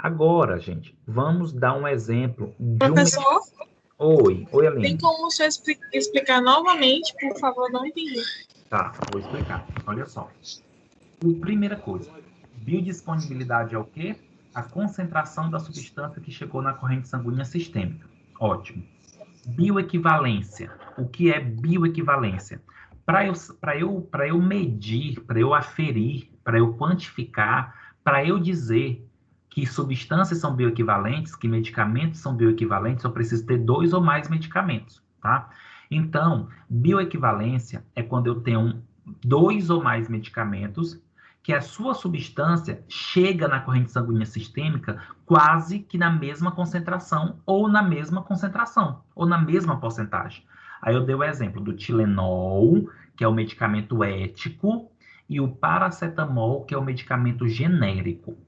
Agora, gente, vamos dar um exemplo de Professor? Oi, Aline. Tem como você explicar novamente, por favor? Não entendi. Tá, vou explicar. Olha só. Primeira coisa, biodisponibilidade é o quê? A concentração da substância que chegou na corrente sanguínea sistêmica. Ótimo. Bioequivalência. O que é bioequivalência? Para eu medir, para eu aferir, para eu quantificar, para eu dizer que substâncias são bioequivalentes, que medicamentos são bioequivalentes, eu preciso ter 2 ou mais medicamentos, tá? Então, bioequivalência é quando eu tenho 2 ou mais medicamentos que a sua substância chega na corrente sanguínea sistêmica quase que na mesma concentração, ou na mesma porcentagem. Aí eu dei o exemplo do Tilenol, que é o medicamento ético, e o paracetamol, que é o medicamento genérico.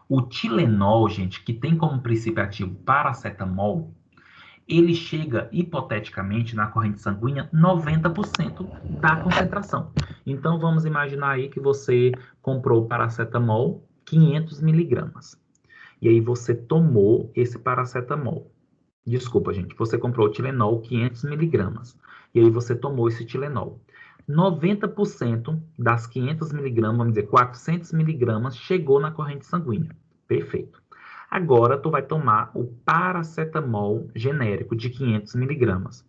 O Tilenol, gente, que tem como princípio ativo paracetamol, ele chega, hipoteticamente, na corrente sanguínea, 90% da concentração. Então, vamos imaginar aí que você comprou paracetamol 500 miligramas. E aí você tomou esse paracetamol. Desculpa, gente. Você comprou o Tilenol 500 miligramas. E aí você tomou esse Tilenol. 90% das 500 miligramas, vamos dizer, 400 miligramas, chegou na corrente sanguínea. Perfeito. Agora, tu vai tomar o paracetamol genérico de 500 miligramas.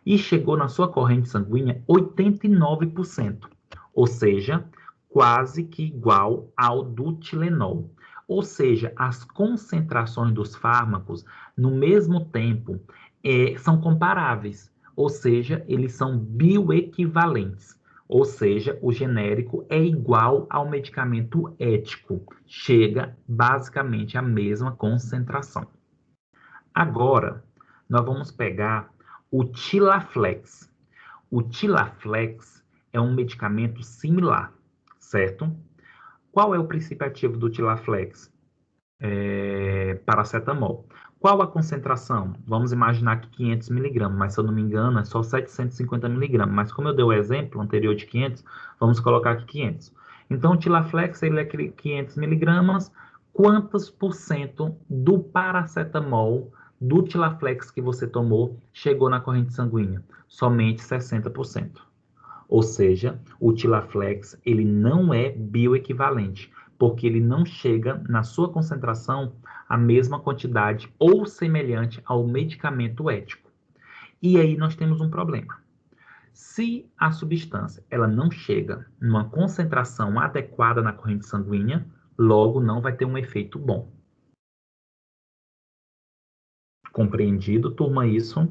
E chegou na sua corrente sanguínea 89%. Ou seja, quase que igual ao do Tilenol. Ou seja, as concentrações dos fármacos, no mesmo tempo, são comparáveis. Ou seja, eles são bioequivalentes. Ou seja, o genérico é igual ao medicamento ético. Chega basicamente à mesma concentração. Agora, nós vamos pegar o Tilaflex. O Tilaflex é um medicamento similar, certo? Qual é o princípio ativo do Tilaflex? Paracetamol. Qual a concentração? Vamos imaginar que 500 miligramas, mas se eu não me engano é só 750 miligramas. Mas como eu dei o exemplo anterior de 500, vamos colocar aqui 500. Então o Tilaflex ele é 500 miligramas. Quantos por cento do paracetamol, do Tilaflex que você tomou, chegou na corrente sanguínea? Somente 60%. Ou seja, o Tilaflex ele não é bioequivalente, porque ele não chega na sua concentração a mesma quantidade ou semelhante ao medicamento ético. E aí nós temos um problema. Se a substância ela não chega numa concentração adequada na corrente sanguínea, logo não vai ter um efeito bom. Compreendido, turma, isso?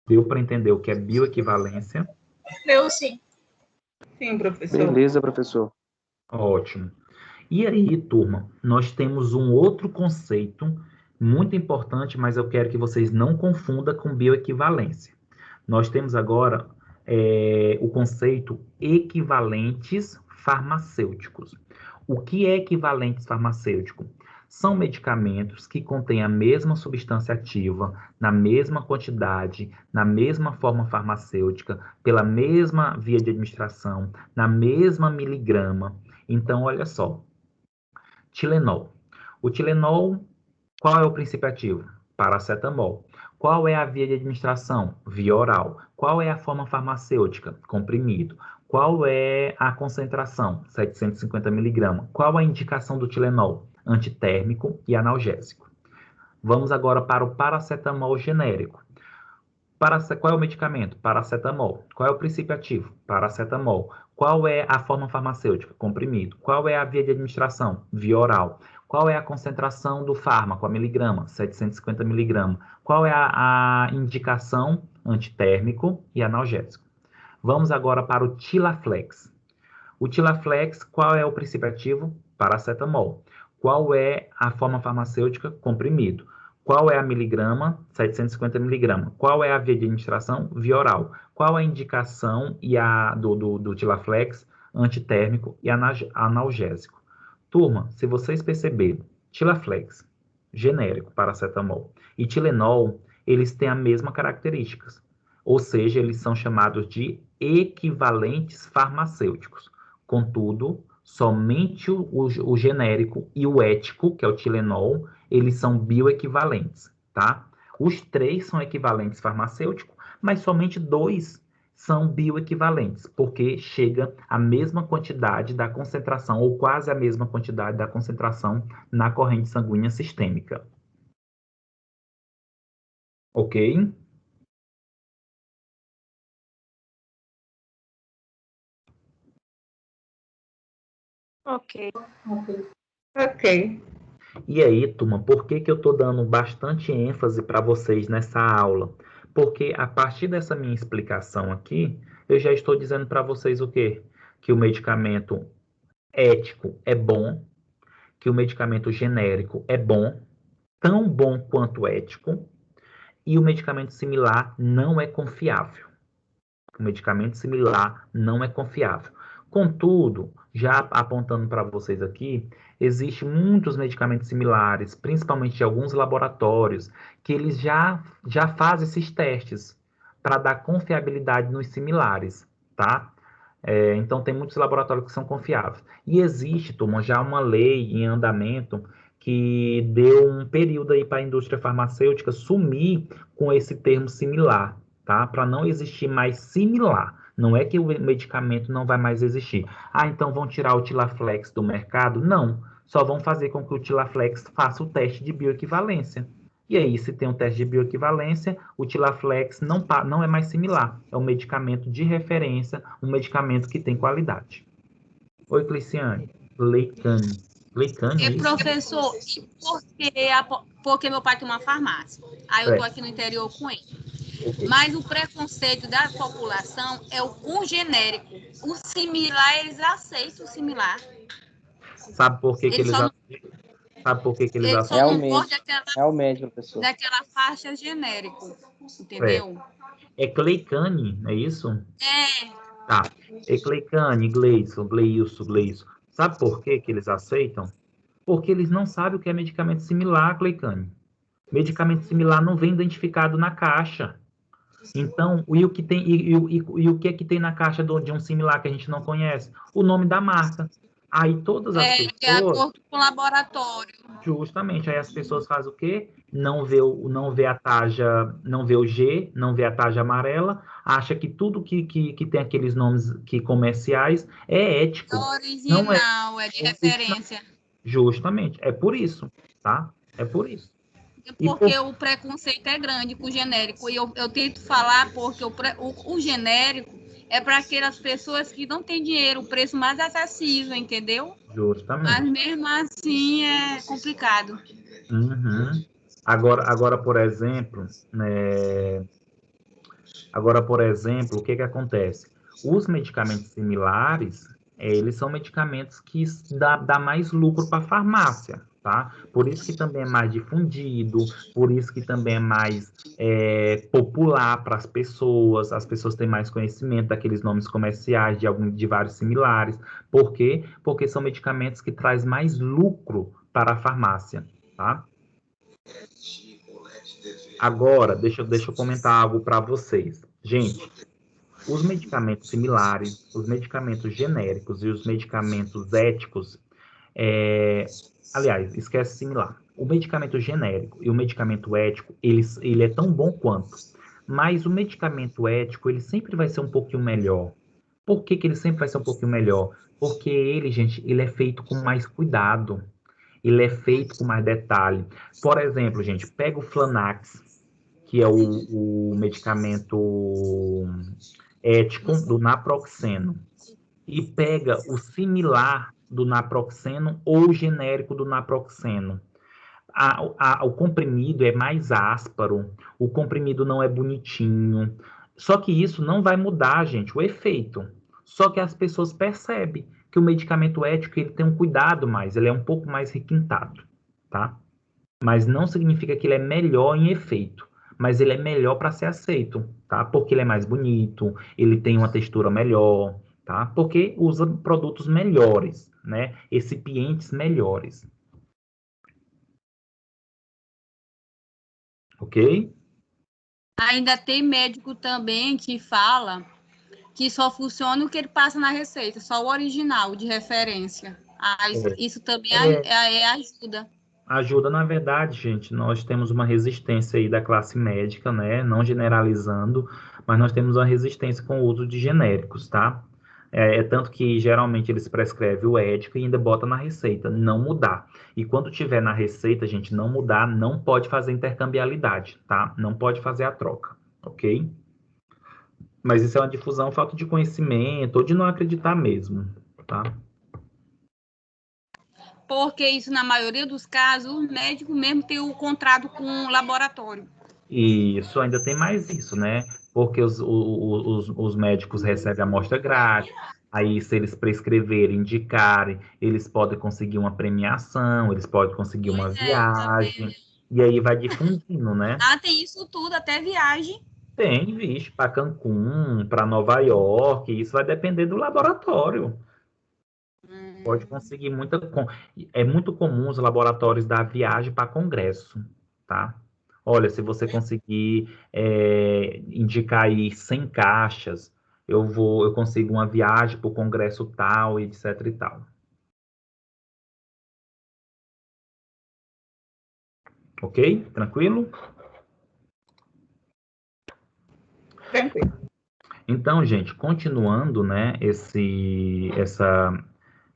Deu para entender o que é bioequivalência? Deu sim. Sim, professor. Beleza, professor. Ótimo. E aí, turma, nós temos um outro conceito muito importante, mas eu quero que vocês não confundam com bioequivalência. Nós temos agora o conceito equivalentes farmacêuticos. O que é equivalentes farmacêutico? São medicamentos que contêm a mesma substância ativa, na mesma quantidade, na mesma forma farmacêutica, pela mesma via de administração, na mesma miligrama. Então, olha só. Tilenol. O Tilenol, qual é o princípio ativo? Paracetamol. Qual é a via de administração? Via oral. Qual é a forma farmacêutica? Comprimido. Qual é a concentração? 750 miligramas. Qual a indicação do Tilenol? Antitérmico e analgésico. Vamos agora para o paracetamol genérico. Qual é o medicamento? Paracetamol. Qual é o princípio ativo? Paracetamol. Qual é a forma farmacêutica? Comprimido. Qual é a via de administração? Via oral. Qual é a concentração do fármaco? A miligrama, 750 miligramas. Qual é a indicação? Antitérmico e analgésico. Vamos agora para o Tilaflex. O Tilaflex, qual é o princípio ativo? Paracetamol. Qual é a forma farmacêutica? Comprimido. Qual é a miligrama? 750 miligramas. Qual é a via de administração? Via oral. Qual a indicação do Tilaflex? Antitérmico e analgésico. Turma, se vocês perceberem, Tilaflex, genérico, paracetamol, e Tilenol, eles têm a mesma características. Ou seja, eles são chamados de equivalentes farmacêuticos. Contudo, somente o genérico e o ético, que é o Tilenol, eles são bioequivalentes, tá? Os três são equivalentes farmacêuticos, mas somente 2 são bioequivalentes, porque chega a mesma quantidade da concentração, ou quase a mesma quantidade da concentração na corrente sanguínea sistêmica. Ok? Ok. Ok. E aí, turma, por que eu estou dando bastante ênfase para vocês nessa aula? Porque a partir dessa minha explicação aqui, eu já estou dizendo para vocês o quê? Que o medicamento ético é bom, que o medicamento genérico é bom, tão bom quanto ético, e o medicamento similar não é confiável. O medicamento similar não é confiável. Contudo, já apontando para vocês aqui, existem muitos medicamentos similares, principalmente de alguns laboratórios, que eles já fazem esses testes para dar confiabilidade nos similares, tá? Então, tem muitos laboratórios que são confiáveis. E existe, turma, já uma lei em andamento que deu um período aí para a indústria farmacêutica sumir com esse termo similar, tá? Para não existir mais similar. Não é que o medicamento não vai mais existir. Ah, então vão tirar o Tilaflex do mercado? Não. Só vão fazer com que o Tilaflex faça o teste de bioequivalência. E aí, se tem um teste de bioequivalência, o Tilaflex não é mais similar. É um medicamento de referência, um medicamento que tem qualidade. Oi, Cleciane. Leicane. Leicane, é isso? Professor, porque meu pai tem uma farmácia. Aí eu tô aqui no interior com ele. Mas o preconceito da população é o genérico. O similar, eles aceitam o similar. Sabe por que eles aceitam? Sabe por que eles aceitam? Realmente, professor. Daquela faixa genérico, entendeu? É Cleicane, é isso? É. Tá. É Cleicane, Gleison. Sabe por que eles aceitam? Porque eles não sabem o que é medicamento similar, Cleicane. Medicamento similar não vem identificado na caixa. Então, o que é que tem na caixa de um similar que a gente não conhece? O nome da marca. Aí todas as pessoas... de acordo com o laboratório. Justamente. Aí as pessoas fazem o quê? Não vê a taxa, não vê o G, não vê a taxa amarela, acha que tudo que tem aqueles nomes comerciais é ético. É original, é de referência. Justamente. É por isso, tá? É por isso. Porque o preconceito é grande com o genérico. E eu tento falar porque o genérico é para aquelas pessoas que não têm dinheiro, o preço mais acessível, entendeu? Justamente. Mas mesmo assim é complicado. Uhum. Agora, por exemplo, o que acontece? Os medicamentos similares, eles são medicamentos que dá mais lucro para a farmácia, tá? Por isso que também é mais difundido, por isso que também é mais popular para as pessoas têm mais conhecimento daqueles nomes comerciais, de vários similares. Por quê? Porque são medicamentos que trazem mais lucro para a farmácia, tá? Agora, deixa eu comentar algo para vocês. Gente, os medicamentos similares, os medicamentos genéricos e os medicamentos éticos, aliás, esquece similar. O medicamento genérico e o medicamento ético, ele é tão bom quanto. Mas o medicamento ético, ele sempre vai ser um pouquinho melhor. Por que ele sempre vai ser um pouquinho melhor? Porque ele é feito com mais cuidado. Ele é feito com mais detalhe. Por exemplo, gente, pega o Flanax, que é o medicamento ético do naproxeno, e pega o similar do naproxeno ou o genérico do naproxeno. O comprimido é mais áspero, o comprimido não é bonitinho. Só que isso não vai mudar, gente, o efeito. Só que as pessoas percebem que o medicamento ético ele tem um cuidado mais, ele é um pouco mais requintado, tá? Mas não significa que ele é melhor em efeito, mas ele é melhor para ser aceito, tá? Porque ele é mais bonito, ele tem uma textura melhor, tá? Porque usa produtos melhores, né? Recipientes melhores. Ok? Ainda tem médico também que fala que só funciona o que ele passa na receita, só o original, de referência. Isso também ajuda. Ajuda, na verdade, gente, nós temos uma resistência aí da classe médica, né? Não generalizando, mas nós temos uma resistência com o uso de genéricos, tá? Tanto que, geralmente, eles prescrevem o ético e ainda bota na receita, não mudar. E quando tiver na receita, gente, não mudar, não pode fazer intercambiabilidade, tá? Não pode fazer a troca, ok? Mas isso é uma difusão, falta de conhecimento, ou de não acreditar mesmo, tá? Porque isso, na maioria dos casos, o médico mesmo tem o contrato com o laboratório. Isso, ainda tem mais isso, né? Porque os médicos recebem a amostra grátis, aí se eles prescreverem, indicarem, eles podem conseguir uma premiação, eles podem conseguir uma viagem, e aí vai difundindo, né? Tem isso tudo, até viagem. Tem, vixe, para Cancún, para Nova York, isso vai depender do laboratório. Pode conseguir muita. É muito comum os laboratórios dar viagem para congresso, tá? Olha, se você conseguir indicar aí 100 caixas, eu consigo uma viagem para o congresso tal, etc e tal. Ok? Tranquilo? Tranquilo. Então, gente, continuando, né,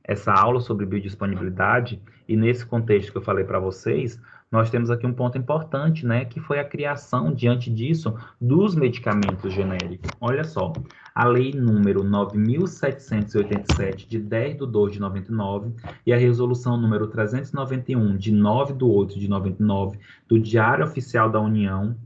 essa aula sobre biodisponibilidade, e nesse contexto que eu falei para vocês, nós temos aqui um ponto importante, né, que foi a criação, diante disso, dos medicamentos genéricos. Olha só, a lei número 9.787, de 10/2/99, e a resolução número 391, de 9/8/99, do Diário Oficial da União,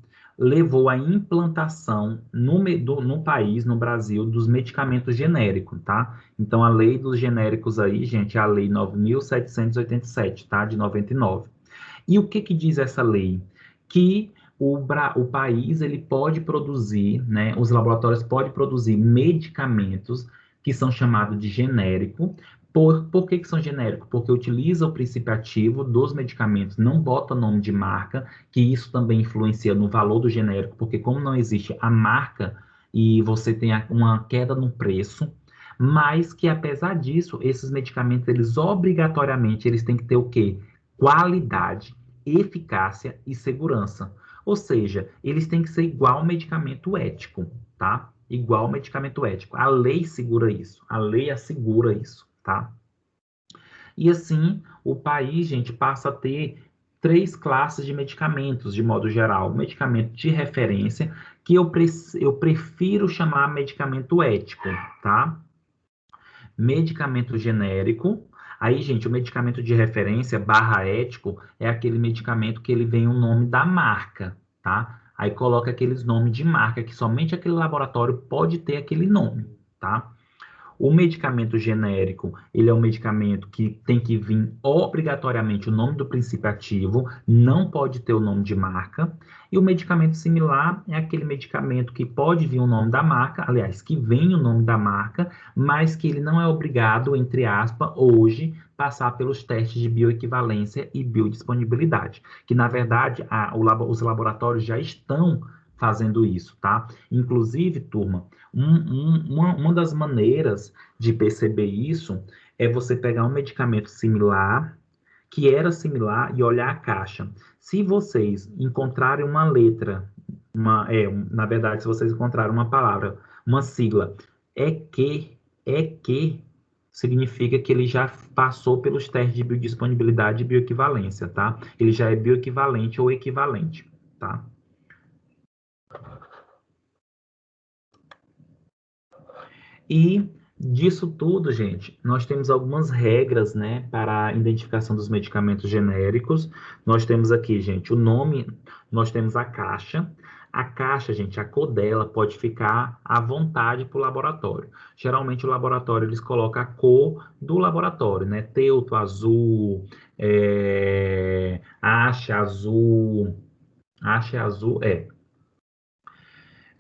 levou à implantação no país, no Brasil, dos medicamentos genéricos, tá? Então, a lei dos genéricos aí, gente, é a lei 9.787, tá? De 99. E o que diz essa lei? Que o país, ele pode produzir, né? Os laboratórios podem produzir medicamentos que são chamados de genérico. Por que são genéricos? Porque utiliza o princípio ativo dos medicamentos, não bota nome de marca, que isso também influencia no valor do genérico, porque como não existe a marca e você tem uma queda no preço, mas que apesar disso, esses medicamentos, eles obrigatoriamente, eles têm que ter o quê? Qualidade, eficácia e segurança. Ou seja, eles têm que ser igual ao medicamento ético, tá? Igual ao medicamento ético. A lei segura isso, a lei assegura isso, tá? E assim, o país, gente, passa a ter 3 classes de medicamentos, de modo geral. Medicamento de referência, que eu prefiro chamar medicamento ético, tá? Medicamento genérico. Aí, gente, o medicamento de referência / ético é aquele medicamento que ele vem o nome da marca, tá? Aí coloca aqueles nomes de marca que somente aquele laboratório pode ter aquele nome, tá? O medicamento genérico, ele é um medicamento que tem que vir obrigatoriamente o nome do princípio ativo, não pode ter o nome de marca. E o medicamento similar é aquele medicamento que pode vir o nome da marca, aliás, que vem o nome da marca, mas que ele não é obrigado, entre aspas, hoje, passar pelos testes de bioequivalência e biodisponibilidade, que na verdade os laboratórios já estão fazendo isso, tá? Inclusive, turma, uma das maneiras de perceber isso é você pegar um medicamento similar, que era similar, e olhar a caixa. Se vocês encontrarem uma letra, na verdade, se vocês encontrarem uma palavra, uma sigla, significa que ele já passou pelos testes de biodisponibilidade e bioequivalência, tá? Ele já é bioequivalente ou equivalente, tá? E disso tudo, gente, nós temos algumas regras, né, para a identificação dos medicamentos genéricos. Nós temos aqui, gente, o nome, nós temos a caixa. A caixa, gente, a cor dela pode ficar à vontade para o laboratório. Geralmente, o laboratório, eles colocam a cor do laboratório, né? Teuto azul, Acha azul,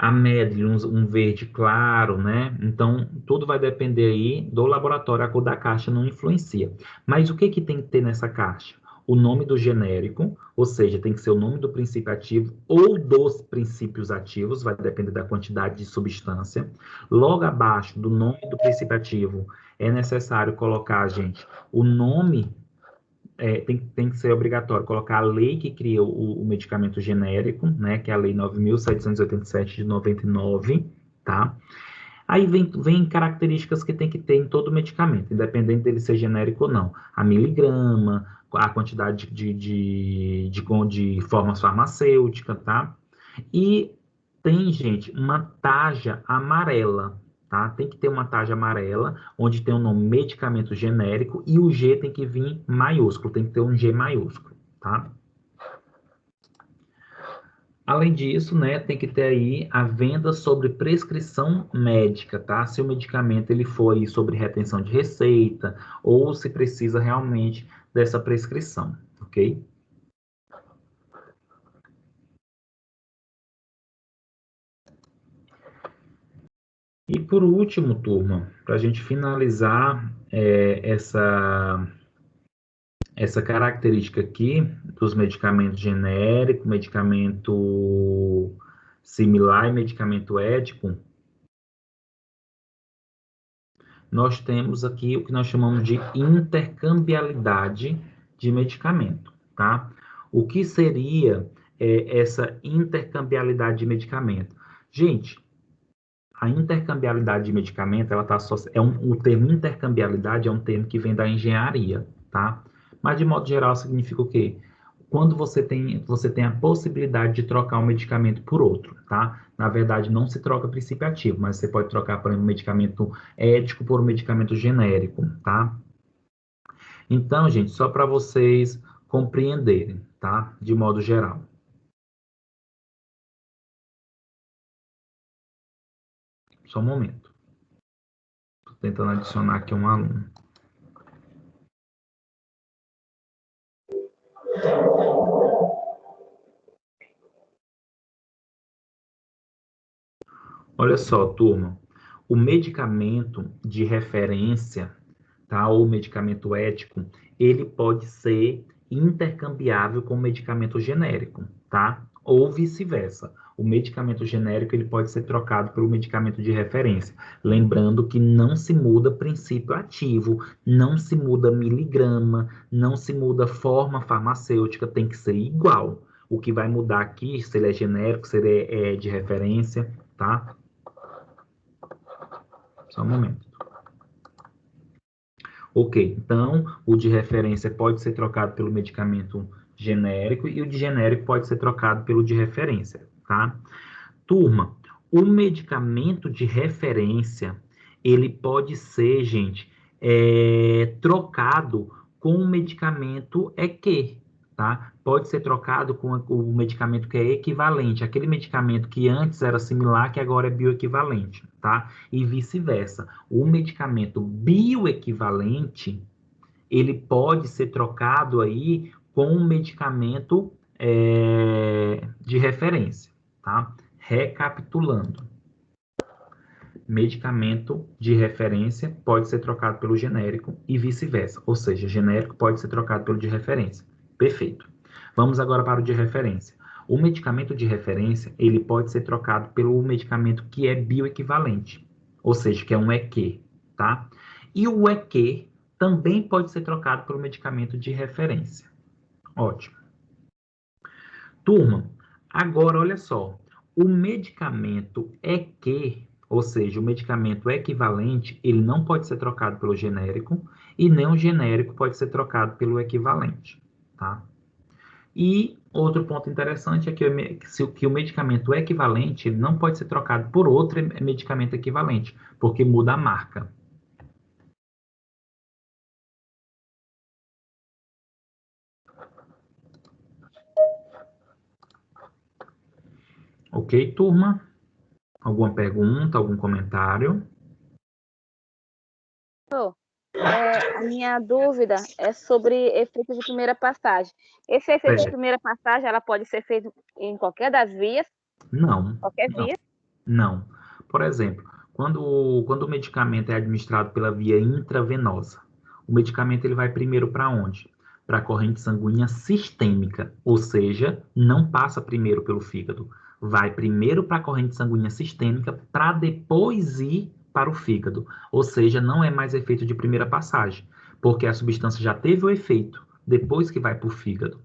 a medley, um verde claro, né? Então, tudo vai depender aí do laboratório, a cor da caixa não influencia. Mas o que tem que ter nessa caixa? O nome do genérico, ou seja, tem que ser o nome do princípio ativo ou dos princípios ativos, vai depender da quantidade de substância. Logo abaixo do nome do princípio ativo, é necessário colocar, gente, o nome. Tem que ser obrigatório colocar a lei que cria o medicamento genérico, né, que é a lei 9.787 de 99, tá? Aí vem características que tem que ter em todo medicamento, independente dele ser genérico ou não. A miligrama, a quantidade de formas farmacêuticas, tá? E tem, gente, uma taja amarela, tá? Tem que ter uma taja amarela, onde tem o nome medicamento genérico, e o G tem que vir maiúsculo, tem que ter um G maiúsculo, tá? Além disso, né, tem que ter aí a venda sobre prescrição médica, tá? Se o medicamento ele for aí sobre retenção de receita, ou se precisa realmente dessa prescrição, ok? E por último, turma, para a gente finalizar essa característica aqui dos medicamentos genéricos, medicamento similar e medicamento ético, nós temos aqui o que nós chamamos de intercambiabilidade de medicamento, tá? O que seria essa intercambiabilidade de medicamento? Gente, a intercambiabilidade de medicamento, ela tá o termo intercambiabilidade é um termo que vem da engenharia, tá? Mas de modo geral significa o quê? Quando você tem a possibilidade de trocar um medicamento por outro, tá? Na verdade, não se troca princípio ativo, mas você pode trocar, por exemplo, um medicamento ético por um medicamento genérico, tá? Então, gente, só para vocês compreenderem, tá? De modo geral. Só um momento. Estou tentando adicionar aqui um aluno. Olha só, turma, o medicamento de referência, tá, ou medicamento ético, ele pode ser intercambiável com o medicamento genérico, tá? Ou vice-versa. O medicamento genérico ele pode ser trocado pelo medicamento de referência. Lembrando que não se muda princípio ativo, não se muda miligrama, não se muda forma farmacêutica, tem que ser igual. O que vai mudar aqui, se ele é genérico, se ele é de referência, tá? Só um momento. Ok, então o de referência pode ser trocado pelo medicamento genérico e o de genérico pode ser trocado pelo de referência, tá? Turma, o medicamento de referência, ele pode ser, gente, trocado com o medicamento EQ, tá? Pode ser trocado com o medicamento que é equivalente, aquele medicamento que antes era similar, que agora é bioequivalente, tá? E vice-versa. O medicamento bioequivalente, ele pode ser trocado aí com um medicamento de referência, tá? Recapitulando. Medicamento de referência pode ser trocado pelo genérico e vice-versa, ou seja, genérico pode ser trocado pelo de referência. Perfeito. Vamos agora para o de referência. O medicamento de referência, ele pode ser trocado pelo medicamento que é bioequivalente, ou seja, que é um EQ, tá? E o EQ também pode ser trocado pelo medicamento de referência. Ótimo. Turma, agora olha só, o medicamento EQ, ou seja, o medicamento equivalente, ele não pode ser trocado pelo genérico e nem o genérico pode ser trocado pelo equivalente, tá? E outro ponto interessante é que o medicamento equivalente ele não pode ser trocado por outro medicamento equivalente, porque muda a marca. Ok, turma? Alguma pergunta, algum comentário? A minha dúvida é sobre efeito de primeira passagem. Esse efeito de primeira passagem, ela pode ser feito em qualquer das vias? Não. Qualquer via? Não. Por exemplo, quando o medicamento é administrado pela via intravenosa, o medicamento ele vai primeiro para onde? Para a corrente sanguínea sistêmica, ou seja, não passa primeiro pelo fígado. Vai primeiro para a corrente sanguínea sistêmica para depois ir para o fígado. Ou seja, não é mais efeito de primeira passagem, porque a substância já teve o efeito depois que vai para o fígado.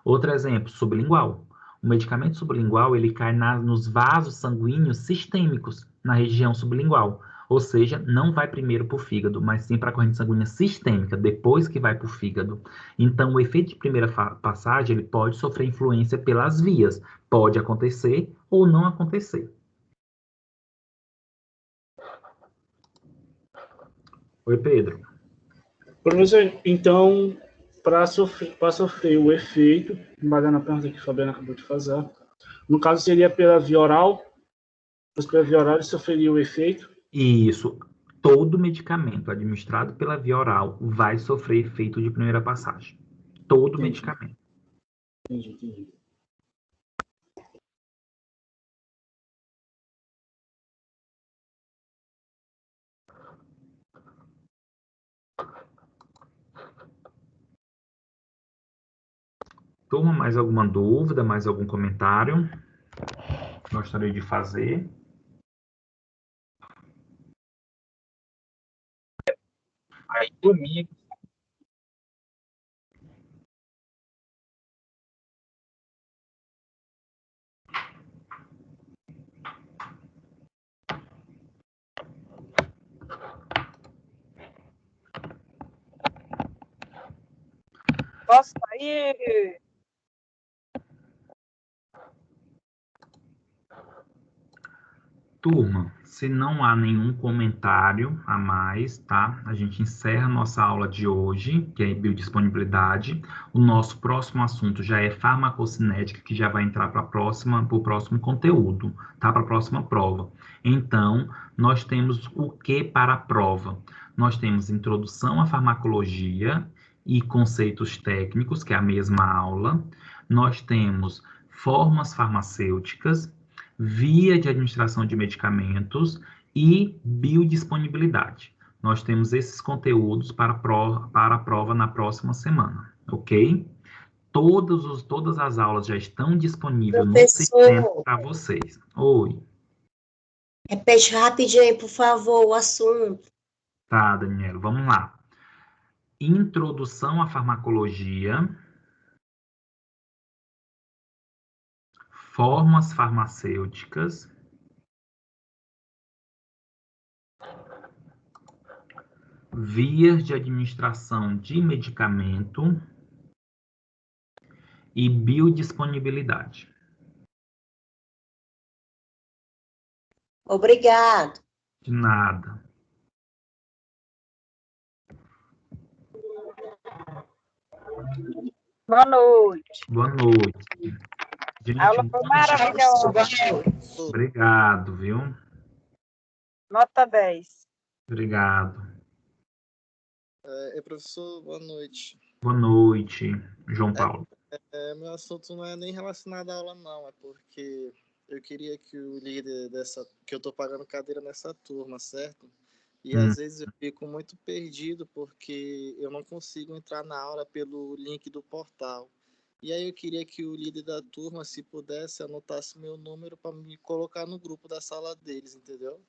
Outro exemplo, sublingual. O medicamento sublingual, ele cai nos vasos sanguíneos sistêmicos, na região sublingual. Ou seja, não vai primeiro para o fígado, mas sim para a corrente sanguínea sistêmica, depois que vai para o fígado. Então, o efeito de primeira passagem, ele pode sofrer influência pelas vias. Pode acontecer ou não acontecer. Oi, Pedro. Professor, então, para sofrer o efeito, embasando na pergunta que a Fabiana acabou de fazer, no caso seria pela via oral, mas pela via oral ele sofreria o efeito? Isso. Todo medicamento administrado pela via oral vai sofrer efeito de primeira passagem. Todo medicamento. Entendi. Turma, mais alguma dúvida, mais algum comentário? Gostaria de fazer? Aí, turminha. Posso sair? Turma, se não há nenhum comentário a mais, tá? A gente encerra nossa aula de hoje, que é biodisponibilidade. O nosso próximo assunto já é farmacocinética, que já vai entrar para o próximo conteúdo, tá? Para a próxima prova. Então, nós temos o que para a prova? Nós temos introdução à farmacologia e conceitos técnicos, que é a mesma aula. Nós temos formas farmacêuticas, via de administração de medicamentos e biodisponibilidade. Nós temos esses conteúdos para a prova na próxima semana, ok? Todas as aulas já estão disponíveis no sistema para vocês. Oi. Repete rapidinho aí, por favor, o assunto. Tá, Daniela, vamos lá. Introdução à farmacologia, formas farmacêuticas, vias de administração de medicamento e biodisponibilidade. Obrigado. De nada. Boa noite. Boa noite. Gente, A aula foi maravilhosa. obrigado, viu? Nota 10. Obrigado. Professor, boa noite. Boa noite, João Paulo. Meu assunto não é nem relacionado à aula, não. É porque eu queria que o líder que eu estou pagando cadeira nessa turma, certo? E às vezes eu fico muito perdido porque eu não consigo entrar na aula pelo link do portal. E aí eu queria que o líder da turma, se pudesse, anotasse meu número para me colocar no grupo da sala deles, entendeu?